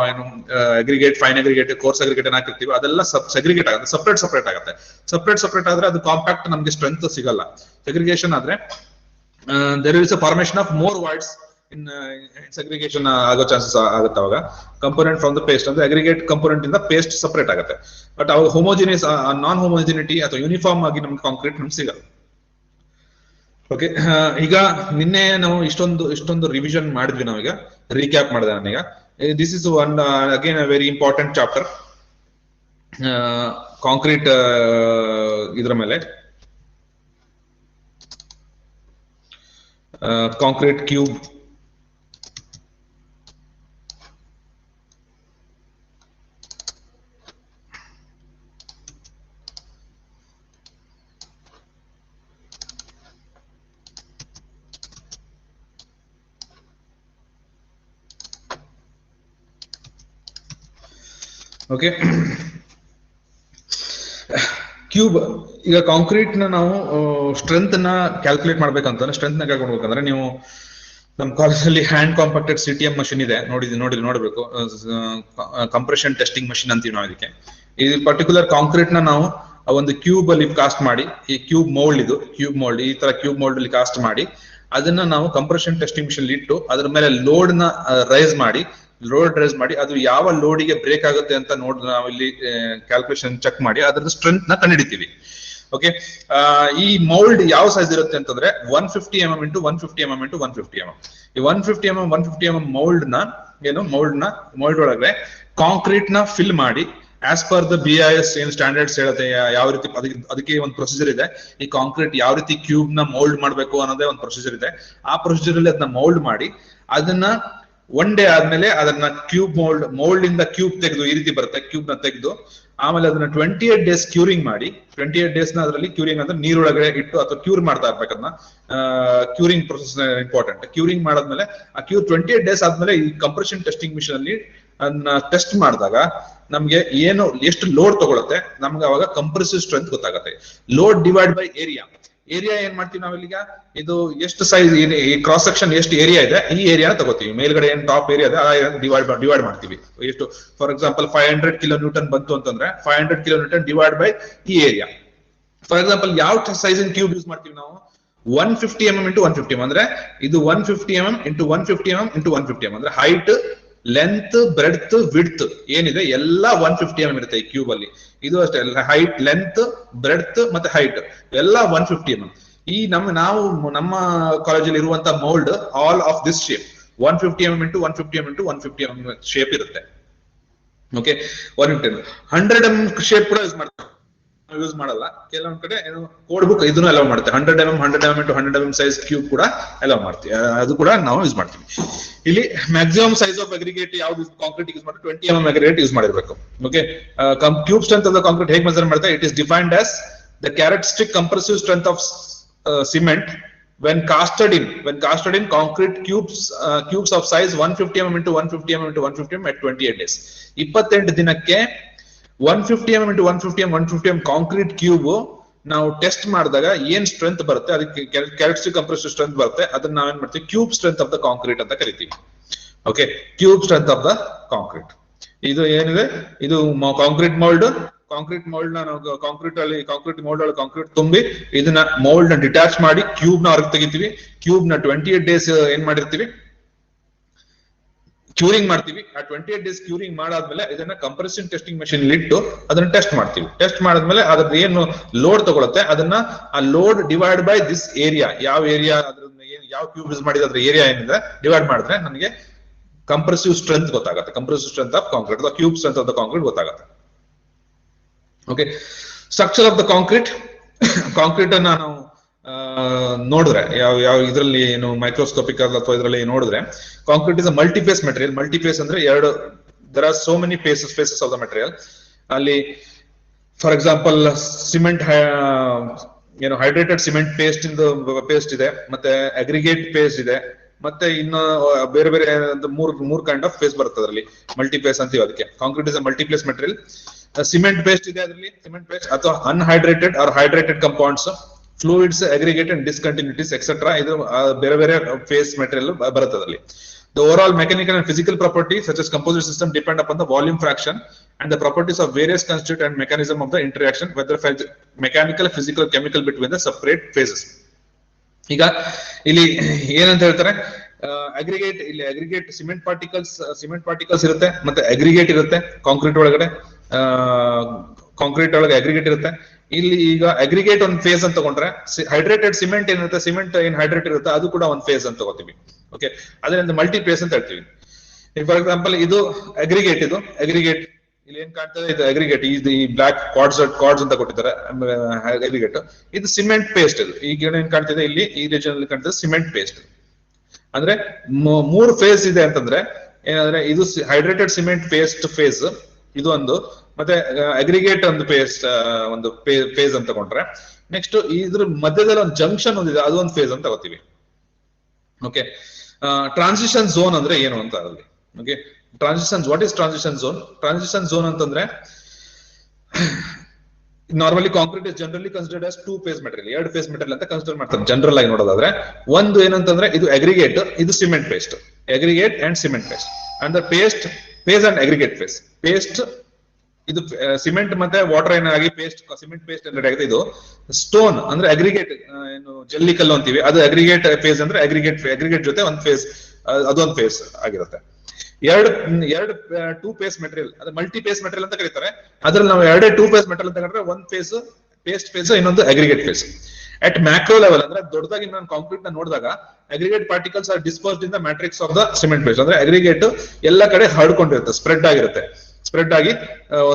ಏನು aggregate, fine aggregate, course aggregate ಏನ್ ಹಾಕಿರ್ತೀವಿ ಅದೆಲ್ಲ ಸೆಗ್ರಿಗೇಟ್ ಆಗುತ್ತೆ, ಸಪರೇಟ್ ಆಗುತ್ತೆ. ಸಪರೇಟ್ ಆದ್ರೆ ಅದು ಕಾಂಪ್ಯಾಕ್ಟ್ ನಮ್ಗೆ ಸ್ಟ್ರೆಂತ್ ಸಿಗಲ್ಲ. ಸೆಗ್ರಿಗೇಷನ್ ಆದ್ರೆ there is a formation of more voids in segregation ಆಗೋ ಚಾನ್ಸಸ್ ಆಗುತ್ತೆ. ಅವಾಗ ಕಂಪೋನೆಂಟ್ ಫ್ರಮ್ ದ ಪೇಸ್ಟ್ ಅಂದ್ರೆ ಅಗ್ರಿಗೇಟ್ ಕಂಪೋನೆಂಟ್ ಇಂದ ಪೇಸ್ಟ್ ಸಪರೇಟ್ ಆಗುತ್ತೆ. ಬಟ್ ಅವಾಗ ಹೋಮೋಜಿನಿಯಸ್, ನಾನ್ ಹೋಮೋಜಿನಿಟಿ ಅಥವಾ ಯೂನಿಫಾರ್ಮ್ ಆಗಿ ನಮ್ಗೆ ಕಾಂಕ್ರೀಟ್ ನಮ್ಗೆ ಸಿಗಲ್ಲ. ಓಕೆ, ಈಗ ನಿನ್ನೆ ನಾವು ಇಷ್ಟೊಂದು ರಿವಿಷನ್ ಮಾಡಿದ್ವಿ, ನಾವೀಗ ರೀಕ್ಯಾಪ್ ಮಾಡಿದೆ ನಾನೀಗ. This is one again a very important chapter, concrete ಇದ್ರ ಮೇಲೆ, ಕಾಂಕ್ರೀಟ್ ಕ್ಯೂಬ್. Okay, cube. ಈಗ ಕಾಂಕ್ರೀಟ್ ನ ನಾವು ಸ್ಟ್ರೆಂತ್ ನ ಕ್ಯಾಲ್ಕುಲೇಟ್ ಮಾಡ್ಬೇಕಂತಂದ್ರೆ, ಸ್ಟ್ರೆಂತ್ ನ ಕೇಳ್ಕೊಡ್ಬೇಕಂದ್ರೆ ನೀವು ನಮ್ಮ ಕಾಲೇಜಲ್ಲಿ ಹ್ಯಾಂಡ್ ಕಾಂಪ್ಯಾಕ್ಟೆಡ್ CTM ಮಷಿನ್ ಇದೆ, ನೋಡ್ಬೇಕು. ಕಂಪ್ರೆಷನ್ ಟೆಸ್ಟಿಂಗ್ ಮಷಿನ್ ಅಂತೀವಿ ನಾವು ಇದಕ್ಕೆ. ಈ ಪರ್ಟಿಕ್ಯುಲರ್ ಕಾಂಕ್ರೀಟ್ ನ ನಾವು ಒಂದು ಕ್ಯೂಬ್ ಅಲ್ಲಿ ಕಾಸ್ಟ್ ಮಾಡಿ, ಈ ಕ್ಯೂಬ್ ಮೌಲ್ಡ್ ಈ ತರ ಕ್ಯೂಬ್ ಮೌಲ್ಡ್ ಅಲ್ಲಿ ಕಾಸ್ಟ್ ಮಾಡಿ ಅದನ್ನ ನಾವು ಕಂಪ್ರೆಷನ್ ಟೆಸ್ಟಿಂಗ್ ಮಷಿನ್ ಇಟ್ಟು ಅದ್ರ ಮೇಲೆ ಲೋಡ್ ನ ರೈಸ್ ಮಾಡಿ ಅದು ಯಾವ ಲೋಡಿಗೆ ಬ್ರೇಕ್ ಆಗುತ್ತೆ ಅಂತ ನಾವು ಇಲ್ಲಿ ಕ್ಯಾಲ್ಕುಲೇಷನ್ ಚೆಕ್ ಮಾಡಿ ಅದರ ಸ್ಟ್ರೆಂತ್ ನ ಕಂಡುಹಿಡಿತೀವಿ. ಓಕೆ, ಈ ಮೌಲ್ಡ್ ಯಾವ ಸೈಜ್ ಇರುತ್ತೆ ಅಂತಂದ್ರೆ 150 mm into 150 mm into 150 mm. ಈ 150 mm ಮೌಲ್ಡ್ ಒಳಗಡೆ ಕಾಂಕ್ರೀಟ್ ನ ಫಿಲ್ ಮಾಡಿ ಆಸ್ ಪರ್ ದ BIS ಏನ್ ಸ್ಟ್ಯಾಂಡರ್ಡ್ಸ್ ಹೇಳುತ್ತೆ, ಯಾವ ರೀತಿ ಅದಕ್ಕೆ ಒಂದು ಪ್ರೊಸೀಜರ್ ಇದೆ. ಈ ಕಾಂಕ್ರೀಟ್ ಯಾವ ರೀತಿ ಕ್ಯೂಬ್ ನ ಮೌಲ್ಡ್ ಮಾಡ್ಬೇಕು ಅನ್ನೋದೇ ಒಂದು ಪ್ರೊಸೀಜರ್ ಇದೆ. ಆ ಪ್ರೊಸೀಜರ್ ಅಲ್ಲಿ ಅದನ್ನ ಮೌಲ್ಡ್ ಮಾಡಿ ಅದನ್ನ ಒನ್ ಡೇ ಆದ್ಮೇಲೆ ಅದನ್ನ ಕ್ಯೂಬ್ ಮೌಲ್ಡ್ ಇಂದ ಕ್ಯೂಬ್ ತೆಗೆದು, ಈ ರೀತಿ ಬರುತ್ತೆ ಕ್ಯೂಬ್ ನ ತೆಗೆದು, ಆಮೇಲೆ ಅದನ್ನ 28 days ಕ್ಯೂರಿಂಗ್ ಮಾಡಿ, 28 days ನ ಅದರಲ್ಲಿ ಕ್ಯೂರಿಂಗ್ ಅಂದ್ರೆ ನೀರೊಳಗಡೆ ಇಟ್ಟು ಅಥವಾ ಕ್ಯೂರ್ ಮಾಡ್ತಾ ಇರ್ಬೇಕದನ್ನ. Curing process important. ಕ್ಯೂರಿಂಗ್ ಮಾಡಾದ್ಮೇಲೆ ಆ 28 days ಆದ್ಮೇಲೆ ಈ ಕಂಪ್ರೆಷನ್ ಟೆಸ್ಟಿಂಗ್ ಮಿಷನ್ ಅಲ್ಲಿ ಅದನ್ನ ಟೆಸ್ಟ್ ಮಾಡಿದಾಗ ನಮ್ಗೆ ಎಷ್ಟು ಲೋಡ್ ತಗೊಳುತ್ತೆ, ನಮ್ಗೆ ಅವಾಗ ಕಂಪ್ರೆಸಿವ್ ಸ್ಟ್ರೆಂತ್ ಗೊತ್ತಾಗುತ್ತೆ. ಲೋಡ್ ಡಿವೈಡ್ ಬೈ ಏರಿಯಾ ಏನ್ ಮಾಡ್ತೀವಿ ನಾವೀಗ, ಇದು ಎಷ್ಟು ಸೈಜ್, ಈ ಕ್ರಾಸ್ ಸೆಕ್ಷನ್ ಎಷ್ಟು ಏರಿಯಾ ಇದೆ, ಈ ಏರಿಯಾನ ತಗೋತೀವಿ. ಮೇಲ್ಗಡೆ ಏನ್ ಟಾಪ್ ಏರಿಯಾ ಇದೆ ಡಿವೈಡ್ ಮಾಡ್ತೀವಿ. ಎಷ್ಟು, ಫಾರ್ ಎಕ್ಸಾಂಪಲ್ 500 kN ಬಂತು ಅಂತಂದ್ರೆ 500 kN ಡಿವೈಡ್ ಬೈ ಈ ಏರಿಯಾ. ಫಾರ್ ಎಕ್ಸಾಂಪಲ್ ಯಾವ ಸೈಜಿನ ಕ್ಯೂಬ್ ಯೂಸ್ ಮಾಡ್ತೀವಿ ನಾವು, 150 mm ಇಂಟು 150 mm, ಅಂದ್ರೆ ಇದು 150 mm into 150 mm into 150 mm, ಅಂದ್ರೆ ಹೈಟ್, ಲೆಂತ್, ಬ್ರೆಡ್ತ್, ವಿಡ್ತ್ ಏನಿದೆ ಎಲ್ಲ 150 mm ಇರುತ್ತೆ ಈ ಕ್ಯೂಬ್ ಅಲ್ಲಿ. ಇದು ಅಷ್ಟೇ, ಹೈಟ್, ಲೆಂತ್, ಬ್ರೆಡ್ತ್ ಮತ್ತೆ ಹೈಟ್ ಎಲ್ಲ 150 mm. ಈ ನಮ್ಮ ಕಾಲೇಜಲ್ಲಿ ಇರುವಂತ mould all of this shape 150 mm into 150 mm into 150 mm shape ಇರುತ್ತೆ. ಓಕೆ, 100 mm ಶೇಪ್ ಕೂಡ ಯೂಸ್ ಮಾಡ್ತಾರೆ. ಯೂಸ್ ಮಾಡಲ್ಲ. ಕೆಲವೊಂದ್ ಕಡೆ ಕೋಡ್ ಬುಕ್ ಇದನ್ನು ಅಲೌ ಮಾಡುತ್ತೆ. 100 mm into 100 mm size cube ಕೂಡ ಅಲೌ ಮಾಡ್ತೀವಿ, ಅದು ಕೂಡ ನಾವು ಯೂಸ್ ಮಾಡ್ತೀವಿ. ಇಲ್ಲಿ ಮ್ಯಾಕ್ಸಿಮಮ್ ಸೈಜ್ ಆಫ್ ಅಗ್ರಿಗೇಟ್ ಯಾವ್ದು ಕಾಂಕ್ರೀಟ್ ಯೂಸ್ ಮಾಡಿ 20 mm ಅಗ್ರಿಗೇಟ್ ಯೂಸ್ ಮಾಡಿರ್ಬೇಕು. Okay, cube strength of the concrete ಹೇಗೆ ಮೆಜರ್ ಮಾಡ್ತಾರೆ? It is defined as the characteristic compressive strength of cement when casted in concrete cubes of size 150 mm into 150 mm into 150 mm at 28 days. 28 ದಿನಕ್ಕೆ 150 mm into 150 mm 150 mm concrete cube ನಾವು test ಮಾಡಿದಾಗ ಏನ್ strength ಬರುತ್ತೆ, ಅದಕ್ಕೆ characteristic compressive strength ಬರುತ್ತೆ, ಅದನ್ನ ನಾವೇನ್ ಮಾಡ್ತೀವಿ cube strength of the concrete ಅಂತ ಕರಿತೀವಿ. Okay, cube strength of the concrete. ಇದು ಏನಿದೆ, ಇದು ಕಾಂಕ್ರೀಟ್ ಮೌಲ್ಡ್ ನ ನಾವು ಕಾಂಕ್ರೀಟ್ ಮೌಲ್ಡ್ ಒಳಗೆ ಕಾಂಕ್ರೀಟ್ ತುಂಬಿ ಇದನ್ನ ಮೌಲ್ಡ್ ನ ಡಿಟ್ಯಾಚ್ ಮಾಡಿ ಕ್ಯೂಬ್ ನ ಹೊರಗೆ ತೆಗಿತೀವಿ. ಕ್ಯೂಬ್ ನ 28 ಡೇಸ್ ಏನ್ ಮಾಡಿರ್ತೀವಿ, ಕ್ಯೂರಿಂಗ್ ಮಾಡ್ತೀವಿ. ಆ 28 ಡೇಸ್ ಕ್ಯೂರಿಂಗ್ ಮಾಡಾದ್ಮೇಲೆ ಇದನ್ನ ಕಂಪ್ರೆಷನ್ ಟೆಸ್ಟಿಂಗ್ ಮೆಷಿನ್ ಇಟ್ಟು ಅದನ್ನ ಟೆಸ್ಟ್ ಮಾಡ್ತೀವಿ. ಟೆಸ್ಟ್ ಮಾಡಿದ್ಮೇಲೆ ಅದ್ರದ್ದು ಏನು ಲೋಡ್ ತಗೊಳುತ್ತೆ ಅದನ್ನ ಆ load divide by this area, ಯಾವ ಏರಿಯಾ ಯಾವ ಕ್ಯೂಬ್ ಯೂಸ್ ಮಾಡಿದ ಅದ್ರ ಏರಿಯಾ ಏನಿದೆ ಡಿವೈಡ್ ಮಾಡಿದ್ರೆ ನನಗೆ ಕಂಪ್ರೆಸಿವ್ ಸ್ಟ್ರೆಂತ್ ಗೊತ್ತಾಗುತ್ತೆ. Compressive strength of concrete, cube strength of the concrete ಗೊತ್ತಾಗುತ್ತೆ. Okay, structure of the concrete. Concrete ಅನ್ನ ನಾವು ನೋಡಿದ್ರೆ ಯಾವ ಇದರಲ್ಲಿ ಏನು ಮೈಕ್ರೋಸ್ಕೋಪಿಕ್ ಅಥವಾ ಇದರಲ್ಲಿ ನೋಡಿದ್ರೆ concrete is a multiphase material. ಮಲ್ಟಿಫೇಸ್ ಅಂದ್ರೆ ಎರಡು, there are so many phases of the material. ಅಲ್ಲಿ for example cement hydrated cement paste ಇದೆ, ಮತ್ತೆ ಅಗ್ರಿಗೇಟ್ ಪೇಸ್ಟ್ ಇದೆ, ಮತ್ತೆ ಇನ್ನು ಬೇರೆ ಬೇರೆ ಮೂರ್ ಕೈಂಡ್ ಆಫ್ ಫೇಸ್ ಬರುತ್ತೆ ಅದರಲ್ಲಿ. ಮಲ್ಟಿಫೇಸ್ ಅಂತೀವಿ ಅದಕ್ಕೆ. Concrete is a multiphase material. Cement paste ಇದೆ ಅದರಲ್ಲಿ, ಸಿಮೆಂಟ್ ಪೇಸ್ಟ್ ಅಥವಾ anhydrated or hydrated compounds, fluids, aggregate and discontinuities etcetera. ಇದು ಬೇರೆ ಬೇರೆ ಫೇಸ್ ಮೆಟೀರಿಯಲ್ ಬರುತ್ತೆ ಅದರಲ್ಲಿ. The overall mechanical and physical properties such as composite system depend upon the volume fraction and the properties of various constituent and mechanism of the interaction, whether mechanical, physical, chemical between the separate phases. ಈಗ ಇಲ್ಲಿ ಏನಂತ ಹೇಳ್ತಾರೆ, aggregate, ಇಲ್ಲಿ aggregate cement particles ಇರುತ್ತೆ, ಮತ್ತೆ aggregate ಇರುತ್ತೆ concrete ಒಳಗಡೆ. Concrete ಒಳಗೆ ಅಗ್ರಿಗೇಟ್ ಇರುತ್ತೆ. ಇಲ್ಲಿ ಈಗ ಅಗ್ರಿಗೇಟ್ ಒಂದು ಫೇಸ್ ಅಂತ ತಗೊಂಡ್ರೆ, ಹೈಡ್ರೇಟೆಡ್ ಸಿಮೆಂಟ್ ಏನಿರುತ್ತೆ, ಸಿಮೆಂಟ್ ಏನ್ ಹೈಡ್ರೇಟ್ ಇರುತ್ತೆ ಅದು ಕೂಡ ಒಂದು ಫೇಸ್ ಅಂತ ತಗೋತೀವಿ. ಓಕೆ, ಅದರಿಂದ ಮಲ್ಟಿ ಫೇಸ್ ಅಂತ ಹೇಳ್ತೀವಿ. ಫಾರ್ ಎಕ್ಸಾಂಪಲ್ ಇದು ಅಗ್ರಿಗೇಟ್, ಇಲ್ಲಿ ಏನ್ ಕಾಣ್ತದೆ ಇದು ಅಗ್ರಿಗೇಟ್, ಇದು ಈ ಬ್ಲಾಕ್ ಕಾರ್ಡ್ಸ್ ಅಂತ ಕೊಟ್ಟಿದ್ದಾರೆ ಅಗ್ರಿಗೇಟ್. ಇದು ಸಿಮೆಂಟ್ ಪೇಸ್ಟ್. ಇದು ಈಗ ಏನ್ ಕಾಣ್ತಿದೆ ಇಲ್ಲಿ ಈ ರೀಜನ್ ಅಲ್ಲಿ ಕಾಣ್ತದೆ ಸಿಮೆಂಟ್ ಪೇಸ್ಟ್. ಅಂದ್ರೆ ಮೂರು ಫೇಸ್ ಇದೆ ಅಂತಂದ್ರೆ ಏನಂದ್ರೆ, ಇದು ಹೈಡ್ರೇಟೆಡ್ ಸಿಮೆಂಟ್ ಪೇಸ್ಟ್ ಫೇಸ್ ಇದು ಒಂದು, ಮತ್ತೆ ಅಗ್ರಿಗೇಟ್ ಒಂದು ಫೇಸ್ ಅಂತ ತಗೊಂಡ್ರೆ, ನೆಕ್ಸ್ಟ್ ಇದ್ರ ಮಧ್ಯದಲ್ಲಿ ಒಂದು ಜಂಕ್ಷನ್ ಒಂದಿದೆ, ಅದು ಒಂದು ಫೇಸ್ ಅಂತ ತಗೋತೀವಿ. ಓಕೆ, ಟ್ರಾನ್ಸಿಷನ್ ಝೋನ್ ಅಂದ್ರೆ ಏನು ಅಂತ ಅಲ್ಲಿ. Okay, what is transition zone? Transition zone ಅಂತಂದ್ರೆ, normally concrete is generally considered as 2 phase material, 2 phase material ಅಂತ ಕನ್ಸಿಡರ್ ಮಾಡ್ತಾರೆ ಜನರಲ್ ಆಗಿ ನೋಡೋದಾದ್ರೆ. ಒಂದು ಏನಂತಂದ್ರೆ ಇದು ಅಗ್ರಿಗೇಟ್, ಇದು cement paste. Aggregate and cement paste ಅಂದ್ರೆ phase and aggregate phase. Paste ಇದು ಸಿಮೆಂಟ್ ಮತ್ತೆ ವಾಟರ್ ಏನಾಗಿ ಸಿಮೆಂಟ್ ಪೇಸ್ಟ್ ಏನ್ ಆಗಿದೆ, ಇದು ಸ್ಟೋನ್ ಅಂದ್ರೆ ಅಗ್ರಿಗೇಟ್, ಏನು ಜಲ್ಲಿ ಕಲ್ಲು ಅಂತೀವಿ, ಅದು ಅಗ್ರಿಗೇಟ್ ಫೇಸ್ ಅಂದ್ರೆ ಅಗ್ರಿಗೇಟ್ ಜೊತೆ ಒಂದು ಫೇಸ್, ಅದೊಂದು ಫೇಸ್ ಆಗಿರುತ್ತೆ. ಎರಡು 2 phase ಮೆಟೀರಿಯಲ್, ಅದು ಮಲ್ಟಿ ಫೇಸ್ ಮೆಟೀರಿಯಲ್ ಅಂತ ಕರೀತಾರೆ. ಅದ್ರಲ್ಲಿ ನಾವು 2 phase ಮೆಟೀರಿಯಲ್ ಅಂತ ಕಂಡ್ರೆ ಒಂದು ಫೇಸ್ ಪೇಸ್ಟ್ ಫೇಸ್, ಇನ್ನೊಂದು aggregate phase. At macro level ಅಂದ್ರೆ ದೊಡ್ಡದಾಗಿ ನಾನು ಕಾಂಕ್ರೀಟ್ ನ ನೋಡಿದಾಗ, aggregate particles are dispersed in the matrix of the cement paste. ಅಂದ್ರೆ ಅಗ್ರಿಗೇಟ್ ಎಲ್ಲ ಕಡೆ ಹರಡ್ಕೊಂಡಿರುತ್ತೆ, ಸ್ಪ್ರೆಡ್ ಆಗಿ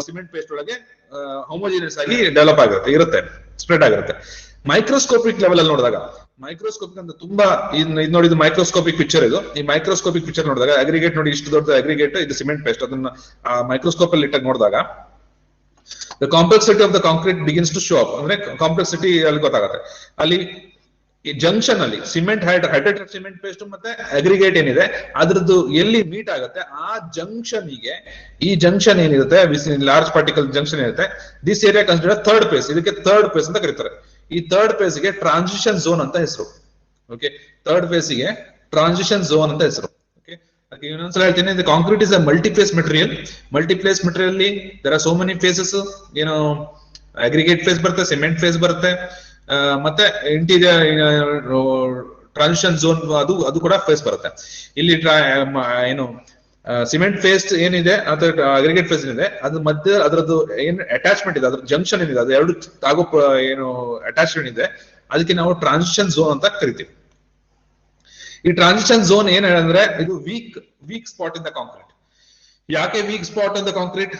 ಸಿಮೆಂಟ್ ಪೇಸ್ಟ್ ಒಳಗೆ ಹೋಮೋಜಿನಿಯಸ್ ಆಗಿ ಡೆವಲಪ್ ಇರುತ್ತೆ, ಸ್ಪ್ರೆಡ್ ಆಗಿರುತ್ತೆ. ಮೈಕ್ರೋಸ್ಕೋಪಿಕ್ ಲೆವೆಲ್ ಅಲ್ಲಿ ನೋಡಿದಾಗ, ಮೈಕ್ರೋಸ್ಕೋಪಿಕ್ ಅಂತ ತುಂಬಾ ನೋಡಿ, ಇದು ಮೈಕ್ರೋಸ್ಕೋಪಿಕ್ ಪಿಕ್ಚರ್. ಇದು ಈ ಮೈಕ್ರೋಸ್ಕೋಪಿಕ್ ಪಿಕ್ಚರ್ ನೋಡಿದಾಗ ಅಗ್ರಿಗೇಟ್ ನೋಡಿ, ಇಷ್ಟು ದೊಡ್ಡ ಅಗ್ರಿಗೇಟ್, ಇದು ಸಿಮೆಂಟ್ ಪೇಸ್ಟ್. ಅದನ್ನ ಮೈಕ್ರೋಸ್ಕೋಪ್ ಅಲ್ಲಿ ಇಟ್ಟಾಗ ನೋಡಿದಾಗ the complexity of the concrete begins to show up. ಅಂದ್ರೆ ಕಾಂಪ್ಲೆಕ್ಸಿಟಿ ಅಲ್ಲಿ ಗೊತ್ತಾಗುತ್ತೆ. ಅಲ್ಲಿ ಈ ಜಂಕ್ಷನ್ ಅಲ್ಲಿ ಹೈಡ್ರೇಟೆಡ್ ಸಿಮೆಂಟ್ ಪೇಸ್ಟ್ ಮತ್ತೆ ಅಗ್ರಿಗೇಟ್ ಏನಿದೆ ಅದ್ರದ್ದು ಎಲ್ಲಿ ಮೀಟ್ ಆಗುತ್ತೆ, ಆ ಈ ಜಂಕ್ಷನ್ ಏನಿರುತ್ತೆ, ಲಾರ್ಜ್ ಪಾರ್ಟಿಕಲ್ ಜಂಕ್ಷನ್ ಇರುತ್ತೆ, this area consider third phase. ಇದಕ್ಕೆ ಥರ್ಡ್ ಫೇಸ್ ಅಂತ ಕರೀತಾರೆ. ಈ ಥರ್ಡ್ ಫೇಸ್ ಗೆ ಟ್ರಾನ್ಸಿಷನ್ ಝೋನ್ ಅಂತ ಹೆಸರು. ಓಕೆ, ಥರ್ಡ್ ಫೇಸ್ ಗೆ ಟ್ರಾನ್ಸಿಷನ್ ಝೋನ್ ಅಂತ ಹೆಸರು. ಇನ್ನೊಂದ್ಸಲ ಹೇಳ್ತೀನಿ, concrete is a multiphase material. Multiphase material there are so many phases. ಏನು ಅಗ್ರಿಗೇಟ್ ಫೇಸ್ ಬರುತ್ತೆ, ಸಿಮೆಂಟ್ ಫೇಸ್ ಬರುತ್ತೆ, ಮತ್ತೆ ಇಂಟೀರಿಯರ್ ಟ್ರಾನ್ಸಿಷನ್ ಝೋನ್ ಅದು ಕೂಡ ಫೇಸ್ ಬರುತ್ತೆ. ಇಲ್ಲಿ ಏನು ಸಿಮೆಂಟ್ ಫೇಸ್ ಏನಿದೆ ಅಥವಾ ಅಗ್ರಿಗೇಟ್ ಫೇಸ್ ಏನಿದೆ, ಅದ್ರ ಮಧ್ಯೆ ಅದರದ್ದು ಏನು ಅಟ್ಯಾಚ್ಮೆಂಟ್ ಇದೆ, ಅದ್ರ ಜಂಕ್ಷನ್ ಏನಿದೆ, ಅದು ಎರಡು ತಾಗೋ ಏನು ಅಟ್ಯಾಚ್ಮೆಂಟ್ ಇದೆ, ಅದಕ್ಕೆ ನಾವು ಟ್ರಾನ್ಸಿಷನ್ ಝೋನ್ ಅಂತ ಕರಿತೀವಿ. ಈ ಟ್ರಾನ್ಸಿಷನ್ ಝೋನ್ ಏನ್ ಅಂದ್ರೆ, ಇದು weak spot in the concrete. ಯಾಕೆ ವೀಕ್ ಸ್ಪಾಟ್ ಅಂತ ಕಾಂಕ್ರೀಟ್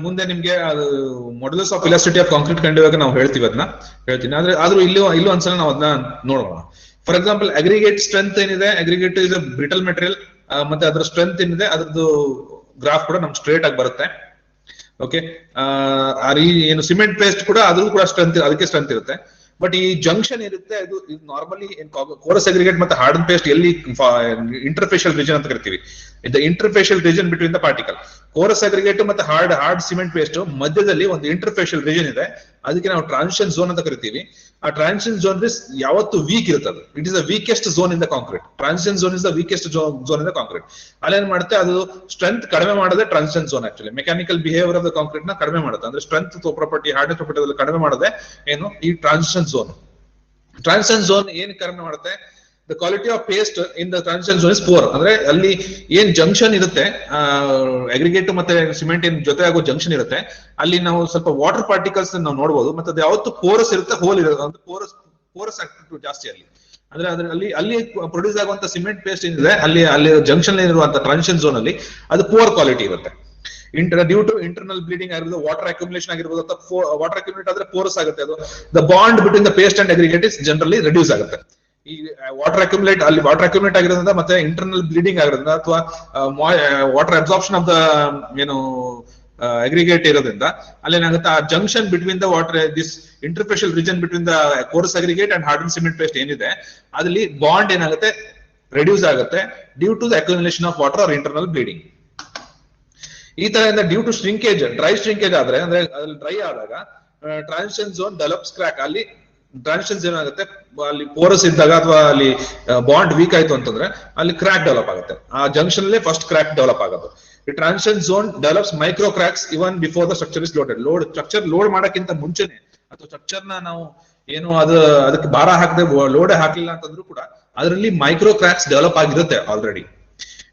ಮುಂದೆ ನಿಮ್ಗೆ ಅದು modulus of elasticity of concrete ಕಂಡುವಾಗ ನಾವು ಹೇಳ್ತೀವಿ, ಅದನ್ನ ಹೇಳ್ತೀನಿ. ಆದ್ರೂ ಇಲ್ಲೂ ಒಂದ್ಸಲ ನಾವು ಅದನ್ನ ನೋಡೋಣ. ಫಾರ್ ಎಕ್ಸಾಂಪಲ್ ಅಗ್ರಿಗೇಟ್ ಸ್ಟ್ರೆಂತ್ ಏನಿದೆ, aggregate is a brittle material, ಮತ್ತೆ ಅದ್ರ ಸ್ಟ್ರೆಂತ್ ಏನಿದೆ ಅದ್ರದ್ದು ಗ್ರಾಫ್ ಕೂಡ ನಮ್ಗೆ ಸ್ಟ್ರೇಟ್ ಆಗಿ ಬರುತ್ತೆ. ಓಕೆ, ಏನು ಸಿಮೆಂಟ್ ಪೇಸ್ಟ್ ಕೂಡ ಅದ್ರೂ ಕೂಡ ಸ್ಟ್ರೆಂತ್, ಅದಕ್ಕೆ ಸ್ಟ್ರೆಂತ್ ಇರುತ್ತೆ. ಬಟ್ ಈ ಜಂಕ್ಷನ್ ಇರುತ್ತೆ, ಅದು ನಾರ್ಮಲಿ ಕೋರಸ್ ಅಗ್ರಿಗೇಟ್ ಮತ್ತೆ ಹಾರ್ಡನ್ ಪೇಸ್ಟ್ ಎಲ್ಲಿ ಇಂಟರ್ಫೇಶಿಯಲ್ ರೀಜನ್ ಅಂತ ಕರಿತೀವಿ. The interfacial region between the particle. Coarse aggregate ಮತ್ತೆ ಹಾರ್ಡ್ ಸಿಮೆಂಟ್ ಪೇಸ್ಟ್ ಮಧ್ಯದಲ್ಲಿ ಒಂದು ಇಂಟರ್ಫೇಶಿಯಲ್ ರೀಜನ್ ಇದೆ, ಅದಕ್ಕೆ ನಾವು ಟ್ರಾನ್ಸಿಷನ್ ಝೋನ್ ಅಂತ ಕರಿತೀವಿ. ಆ ಟ್ರಾನ್ಸಿಷನ್ ಝೋನ್ ಯಾವತ್ತು ವೀಕ್ ಇರುತ್ತೆ, it is the weakest zone in the concrete. Transition zone is the weakest zone in the concrete. ಅಲ್ಲೇನ್ ಮಾಡುತ್ತೆ, ಅದು ಸ್ಟ್ರೆಂತ್ ಕಡಿಮೆ ಮಾಡೋದೇ transition zone. Actually mechanical behaviour of the concrete ನ ಕಡಿಮೆ ಮಾಡುತ್ತೆ, ಅಂದ್ರೆ ಸ್ಟ್ರೆಂತ್ ಪ್ರಾಪರ್ಟಿ, ಹಾರ್ಡ್ನೆಸ್ ಪ್ರಾಪರ್ಟಿ ಕಡಿಮೆ ಮಾಡೋದೇ ಏನು ಈ ಟ್ರಾನ್ಸಿಷನ್ ಝೋನ್. ಟ್ರಾನ್ಸಿಷನ್ ಝೋನ್ ಏನ್ ಕಡಿಮೆ ಮಾಡುತ್ತೆ, the quality of paste in the transition zone is poor. ಅಂದ್ರೆ ಅಲ್ಲಿ ಏನ್ ಜಂಕ್ಷನ್ ಇರುತ್ತೆ, ಅಗ್ರಿಗೇಟ್ ಮತ್ತೆ ಸಿಮೆಂಟ್ ಏನ್ ಜೊತೆ ಆಗೋ ಜಂಕ್ಷನ್ ಇರುತ್ತೆ, ಅಲ್ಲಿ ನಾವು ಸ್ವಲ್ಪ ವಾಟರ್ ಪಾರ್ಟಿಕಲ್ಸ್ ನಾವು ನೋಡಬಹುದು. ಮತ್ತೆ ಅದು ಯಾವತ್ತು ಪೋರಸ್ ಇರುತ್ತೆ, ಹೋಲ್ ಇರುತ್ತೆ, ಅಂದ್ರೆ ಪೋರಸ್ ಆಗ್ತಿತ್ತು ಜಾಸ್ತಿ ಅಲ್ಲಿ. ಅಂದ್ರೆ ಅಲ್ಲಿ ಪ್ರೊಡ್ಯೂಸ್ ಆಗುವಂತ ಸಿಮೆಂಟ್ ಪೇಸ್ಟ್ ಏನಿದೆ, ಅಲ್ಲಿ ಜಂಕ್ಷನ್ ಇರುವಂತ ಟ್ರಾನ್ಸಿಷನ್ ಝೋನ್ ಅಲ್ಲಿ ಅದು ಪೂರ್ ಕ್ವಾಲಿಟಿ ಇರುತ್ತೆ. ಡ್ಯೂ ಟು ಇಂಟರ್ನಲ್ ಬ್ಲೀಡಿಂಗ್ ಆಗಿರ್ಬೋದು, ವಾಟರ್ ಅಕ್ಯುಮುಲೇಷನ್ ಆಗಿರ್ಬೋದು, ಅಥವಾ ವಾಟರ್ ಅಕ್ಯುಮುಲೇಟ್ ಆದ್ರೆ ಪೋರಸ್ ಆಗುತ್ತೆ. ಅದು the bond between the paste and aggregate is generally reduce ಆಗುತ್ತೆ. ಈ ವಾಟರ್ ಅಕ್ಯುಮುಲೇಟ್ ಆಗಿರೋದ್ರಿಂದ ಮತ್ತೆ ಇಂಟರ್ನಲ್ ಬ್ಲೀಡಿಂಗ್ ಆಗಿರೋದ್ರಿಂದ ಅಥವಾ ವಾಟರ್ ಅಬ್ಸಾರ್ಪ್ಷನ್ ಆಫ್ ದ ಏನು ಅಗ್ರಿಗೇಟ್ ಇರೋದ್ರಿಂದ ಅಲ್ಲೇನಾಗುತ್ತೆ, ಆ junction between the water, this interfacial region between the coarse aggregate and harden cement paste ಏನಿದೆ, ಅದಲ್ಲಿ ಬಾಂಡ್ ಏನಾಗುತ್ತೆ, ರೆಡ್ಯೂಸ್ ಆಗುತ್ತೆ due to the accumulation of water or internal bleeding. ಈ ತರ due to shrinkage, dry shrinkage ಆದ್ರೆ, ಅಂದ್ರೆ ಅದ್ರಲ್ಲಿ dry ಆದಾಗ ಟ್ರಾನ್ಸಿಷನ್ ಝೋನ್ ಡೆವಲಪ್ಸ್ ಕ್ರ್ಯಾಕ್. ಅಲ್ಲಿ ಟ್ರಾನ್ಸಿಷನ್ ಏನಾಗುತ್ತೆ, ಅಲ್ಲಿ ಪೋರಸ್ ಇದ್ದಾಗ ಅಥವಾ ಅಲ್ಲಿ ಬಾಂಡ್ ವೀಕ್ ಆಯ್ತು ಅಂತಂದ್ರೆ ಅಲ್ಲಿ ಕ್ರ್ಯಾಕ್ ಡೆವಲಪ್ ಆಗುತ್ತೆ. ಆ ಜಂಕ್ಷನ್ ಅಲ್ಲೇ ಫಸ್ಟ್ ಕ್ರ್ಯಾಕ್ ಡೆವಲಪ್ ಆಗೋದು. ಈ transition zone develops micro cracks even before the structure is loaded. Structure load ಮಾಡಕ್ಕಿಂತ ಮುಂಚೆನೆ, ಅಥವಾ ಸ್ಟ್ರಕ್ಚರ್ ನಾವು ಏನು ಅದಕ್ಕೆ ಭಾರ ಹಾಕದೆ ಲೋಡ್ ಹಾಕಲಿಲ್ಲ ಅಂತಂದ್ರೂ ಕೂಡ ಅದರಲ್ಲಿ ಮೈಕ್ರೋ ಕ್ರ್ಯಾಕ್ಸ್ ಡೆವಲಪ್ ಆಗಿರುತ್ತೆ ಆಲ್ರೆಡಿ.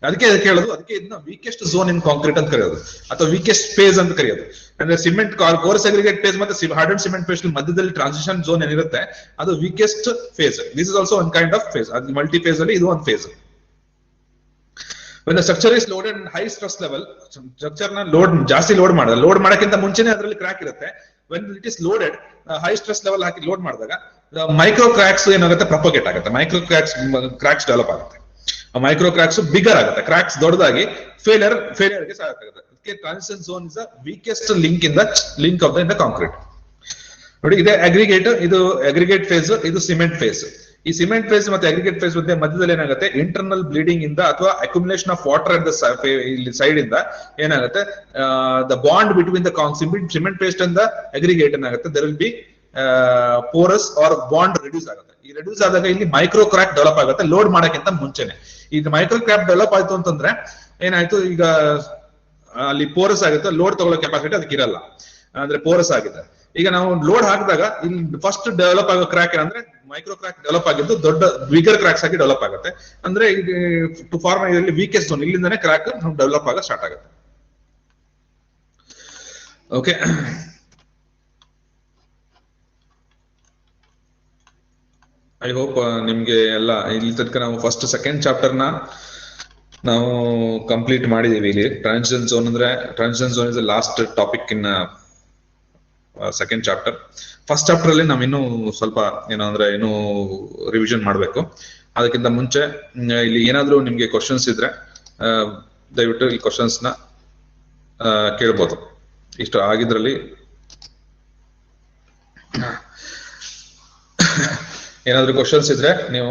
ಅದಕ್ಕೆ ಹೇಳೋದು, ಅದಕ್ಕೆ ಇದನ್ನ ವೀಕೆಸ್ಟ್ ಝೋನ್ ಇನ್ ಕಾಂಕ್ರೀಟ್ ಅಂತ ಕರೆಯೋದು, ಅಥವಾ ವೀಕೆಸ್ಟ್ ಫೇಸ್ ಅಂತ ಕರೆಯೋದು. ಅಂದ್ರೆ ಸಿಮೆಂಟ್ ಕೋರಸ್ ಅಗ್ರಿಗೇಟ್ ಫೇಸ್ ಮತ್ತೆ ಹಾರ್ಡನ್ ಸಿಮೆಂಟ್ ಪೇಸ್ಟ್ ಮಧ್ಯದಲ್ಲಿ ಟ್ರಾನ್ಸಿಷನ್ ಝೋನ್ ಏನಿರುತ್ತೆ ಅದು weakest phase. This is also one kind of phase. ಅದು ಮಲ್ಟಿ ಫೇಸ್ ಅಲ್ಲಿ ಇದು ಒಂದು phase. When the structure is loaded in high stress level, structure ನ ಜಾಸ್ತಿ ಲೋಡ್ ಮಾಡಕ್ಕಿಂತ ಮುಂಚೆನೆ ಅದರಲ್ಲಿ ಕ್ರ್ಯಾಕ್ ಇರುತ್ತೆ. when it is loaded, high stress level hockey load ಮಾಡಿದಾಗ ಮೈಕ್ರೋ ಕ್ರ್ಯಾಕ್ಸ್ ಏನಾಗುತ್ತೆ, ಪ್ರಪೋಗೇಟ್ ಆಗುತ್ತೆ. ಮೈಕ್ರೋ ಕ್ರ್ಯಾಕ್ಸ್ ಡೆವಲಪ್ ಆಗುತ್ತೆ. ಮೈಕ್ರೋ ಕ್ರ್ಯಾಕ್ಸ್ ಬಿಗರ್ ಆಗುತ್ತೆ, ಕ್ರ್ಯಾಕ್ಸ್ ದೊಡ್ಡದಾಗಿ ಫೇಲಿಯರ್ಗೆ ಸಾಕಾಗುತ್ತೆ. ಅದಕ್ಕೆ transition zone is the weakest link of the concrete. ನೋಡಿ, ಇದೆ ಅಗ್ರಿಗೇಟ್, ಇದು ಅಗ್ರಿಗೇಟ್ ಫೇಸ್, ಇದು ಸಿಮೆಂಟ್ ಫೇಸ್. ಈ ಸಿಮೆಂಟ್ ಫೇಸ್ ಮತ್ತೆ ಅಗ್ರಿಗೇಟ್ ಫೇಸ್ ಮಧ್ಯದಲ್ಲಿ ಏನಾಗುತ್ತೆ, ಇಂಟರ್ನಲ್ ಬ್ಲೀಡಿಂಗ್ ಇಂದ ಅಥವಾ accumulation of water at the side ಇಂದ ಏನಾಗುತ್ತೆ, the bond between the cement paste and the aggregate ಏನಾಗುತ್ತೆ, there will be porous or bond reduce ಆಗುತ್ತೆ. ಈ ರೆಡ್ಯೂಸ್ ಆದಾಗ ಇಲ್ಲಿ ಮೈಕ್ರೋ ಕ್ರ್ಯಾಕ್ ಡೆವಲಪ್ ಆಗುತ್ತೆ ಲೋಡ್ ಮಾಡಕ್ಕಿಂತ ಮುಂಚೆನೆ. ಈಗ ಮೈಕ್ರೋ ಕ್ರ್ಯಾಕ್ ಡೆವಲಪ್ ಆಯ್ತು ಅಂತಂದ್ರೆ ಏನಾಯ್ತು, ಈಗ ಅಲ್ಲಿ ಪೋರಸ್ ಆಗುತ್ತೆ, ಲೋಡ್ ತಗೊಳ್ಳೋ ಕೆಪಾಸಿಟಿ ಅದಕ್ಕೆ ಇರಲ್ಲ, ಅಂದ್ರೆ ಪೋರಸ್ ಆಗಿದೆ. ಈಗ ನಾವು ಲೋಡ್ ಹಾಕಿದಾಗ ಇಲ್ಲಿ ಫಸ್ಟ್ ಡೆವಲಪ್ ಆಗೋ ಕ್ರ್ಯಾಕ್ ಏನಂದ್ರೆ ಮೈಕ್ರೋ ಕ್ರ್ಯಾಕ್ ಡೆವಲಪ್ ಆಗಿದ್ದು ದೊಡ್ಡ ಬಿಗರ್ ಕ್ರ್ಯಾಕ್ಸ್ ಆಗಿ ಡೆವಲಪ್ ಆಗುತ್ತೆ. ಅಂದ್ರೆ ಟು ಫಾರ್ಮ್ ಇದರಲ್ಲಿ ವೀಕೆಸ್ಟ್ ಝೋನ್, ಇಲ್ಲಿಂದಾನೆ ಕ್ರ್ಯಾಕ್ ಡೆವಲಪ್ ಆಗ ಸ್ಟಾರ್ಟ್ ಆಗುತ್ತೆ. ಓಕೆ, ಐ ಹೋಪ್ ನಿಮ್ಗೆ ಎಲ್ಲ ಇಲ್ಲಿ ತನಕ ನಾವು ಫಸ್ಟ್ ಸೆಕೆಂಡ್ ಚಾಪ್ಟರ್ ನ ನಾವು ಕಂಪ್ಲೀಟ್ ಮಾಡಿದೀವಿ. ಇಲ್ಲಿ ಟ್ರಾನ್ಸಿಷನ್ ಝೋನ್ ಅಂದ್ರೆ, transition zone is the last topic in second chapter. First chapter ಅಲ್ಲಿ ನಾವ್ ಇನ್ನೂ ಸ್ವಲ್ಪ ಇನ್ನೂ ರಿವಿಷನ್ ಮಾಡ್ಬೇಕು. ಅದಕ್ಕಿಂತ ಮುಂಚೆ ಇಲ್ಲಿ ಏನಾದ್ರೂ ನಿಮ್ಗೆ ಕ್ವಶನ್ಸ್ ಇದ್ರೆ ದಯವಿಟ್ಟು ಈ ಕ್ವಶನ್ಸ್ ನ ಕೇಳ್ಬೋದು. ಇಷ್ಟು ಆಗಿದ್ರಲ್ಲಿ ಏನಾದ್ರೂ ಕ್ವಶನ್ಸ್ ಇದ್ರೆ ನೀವು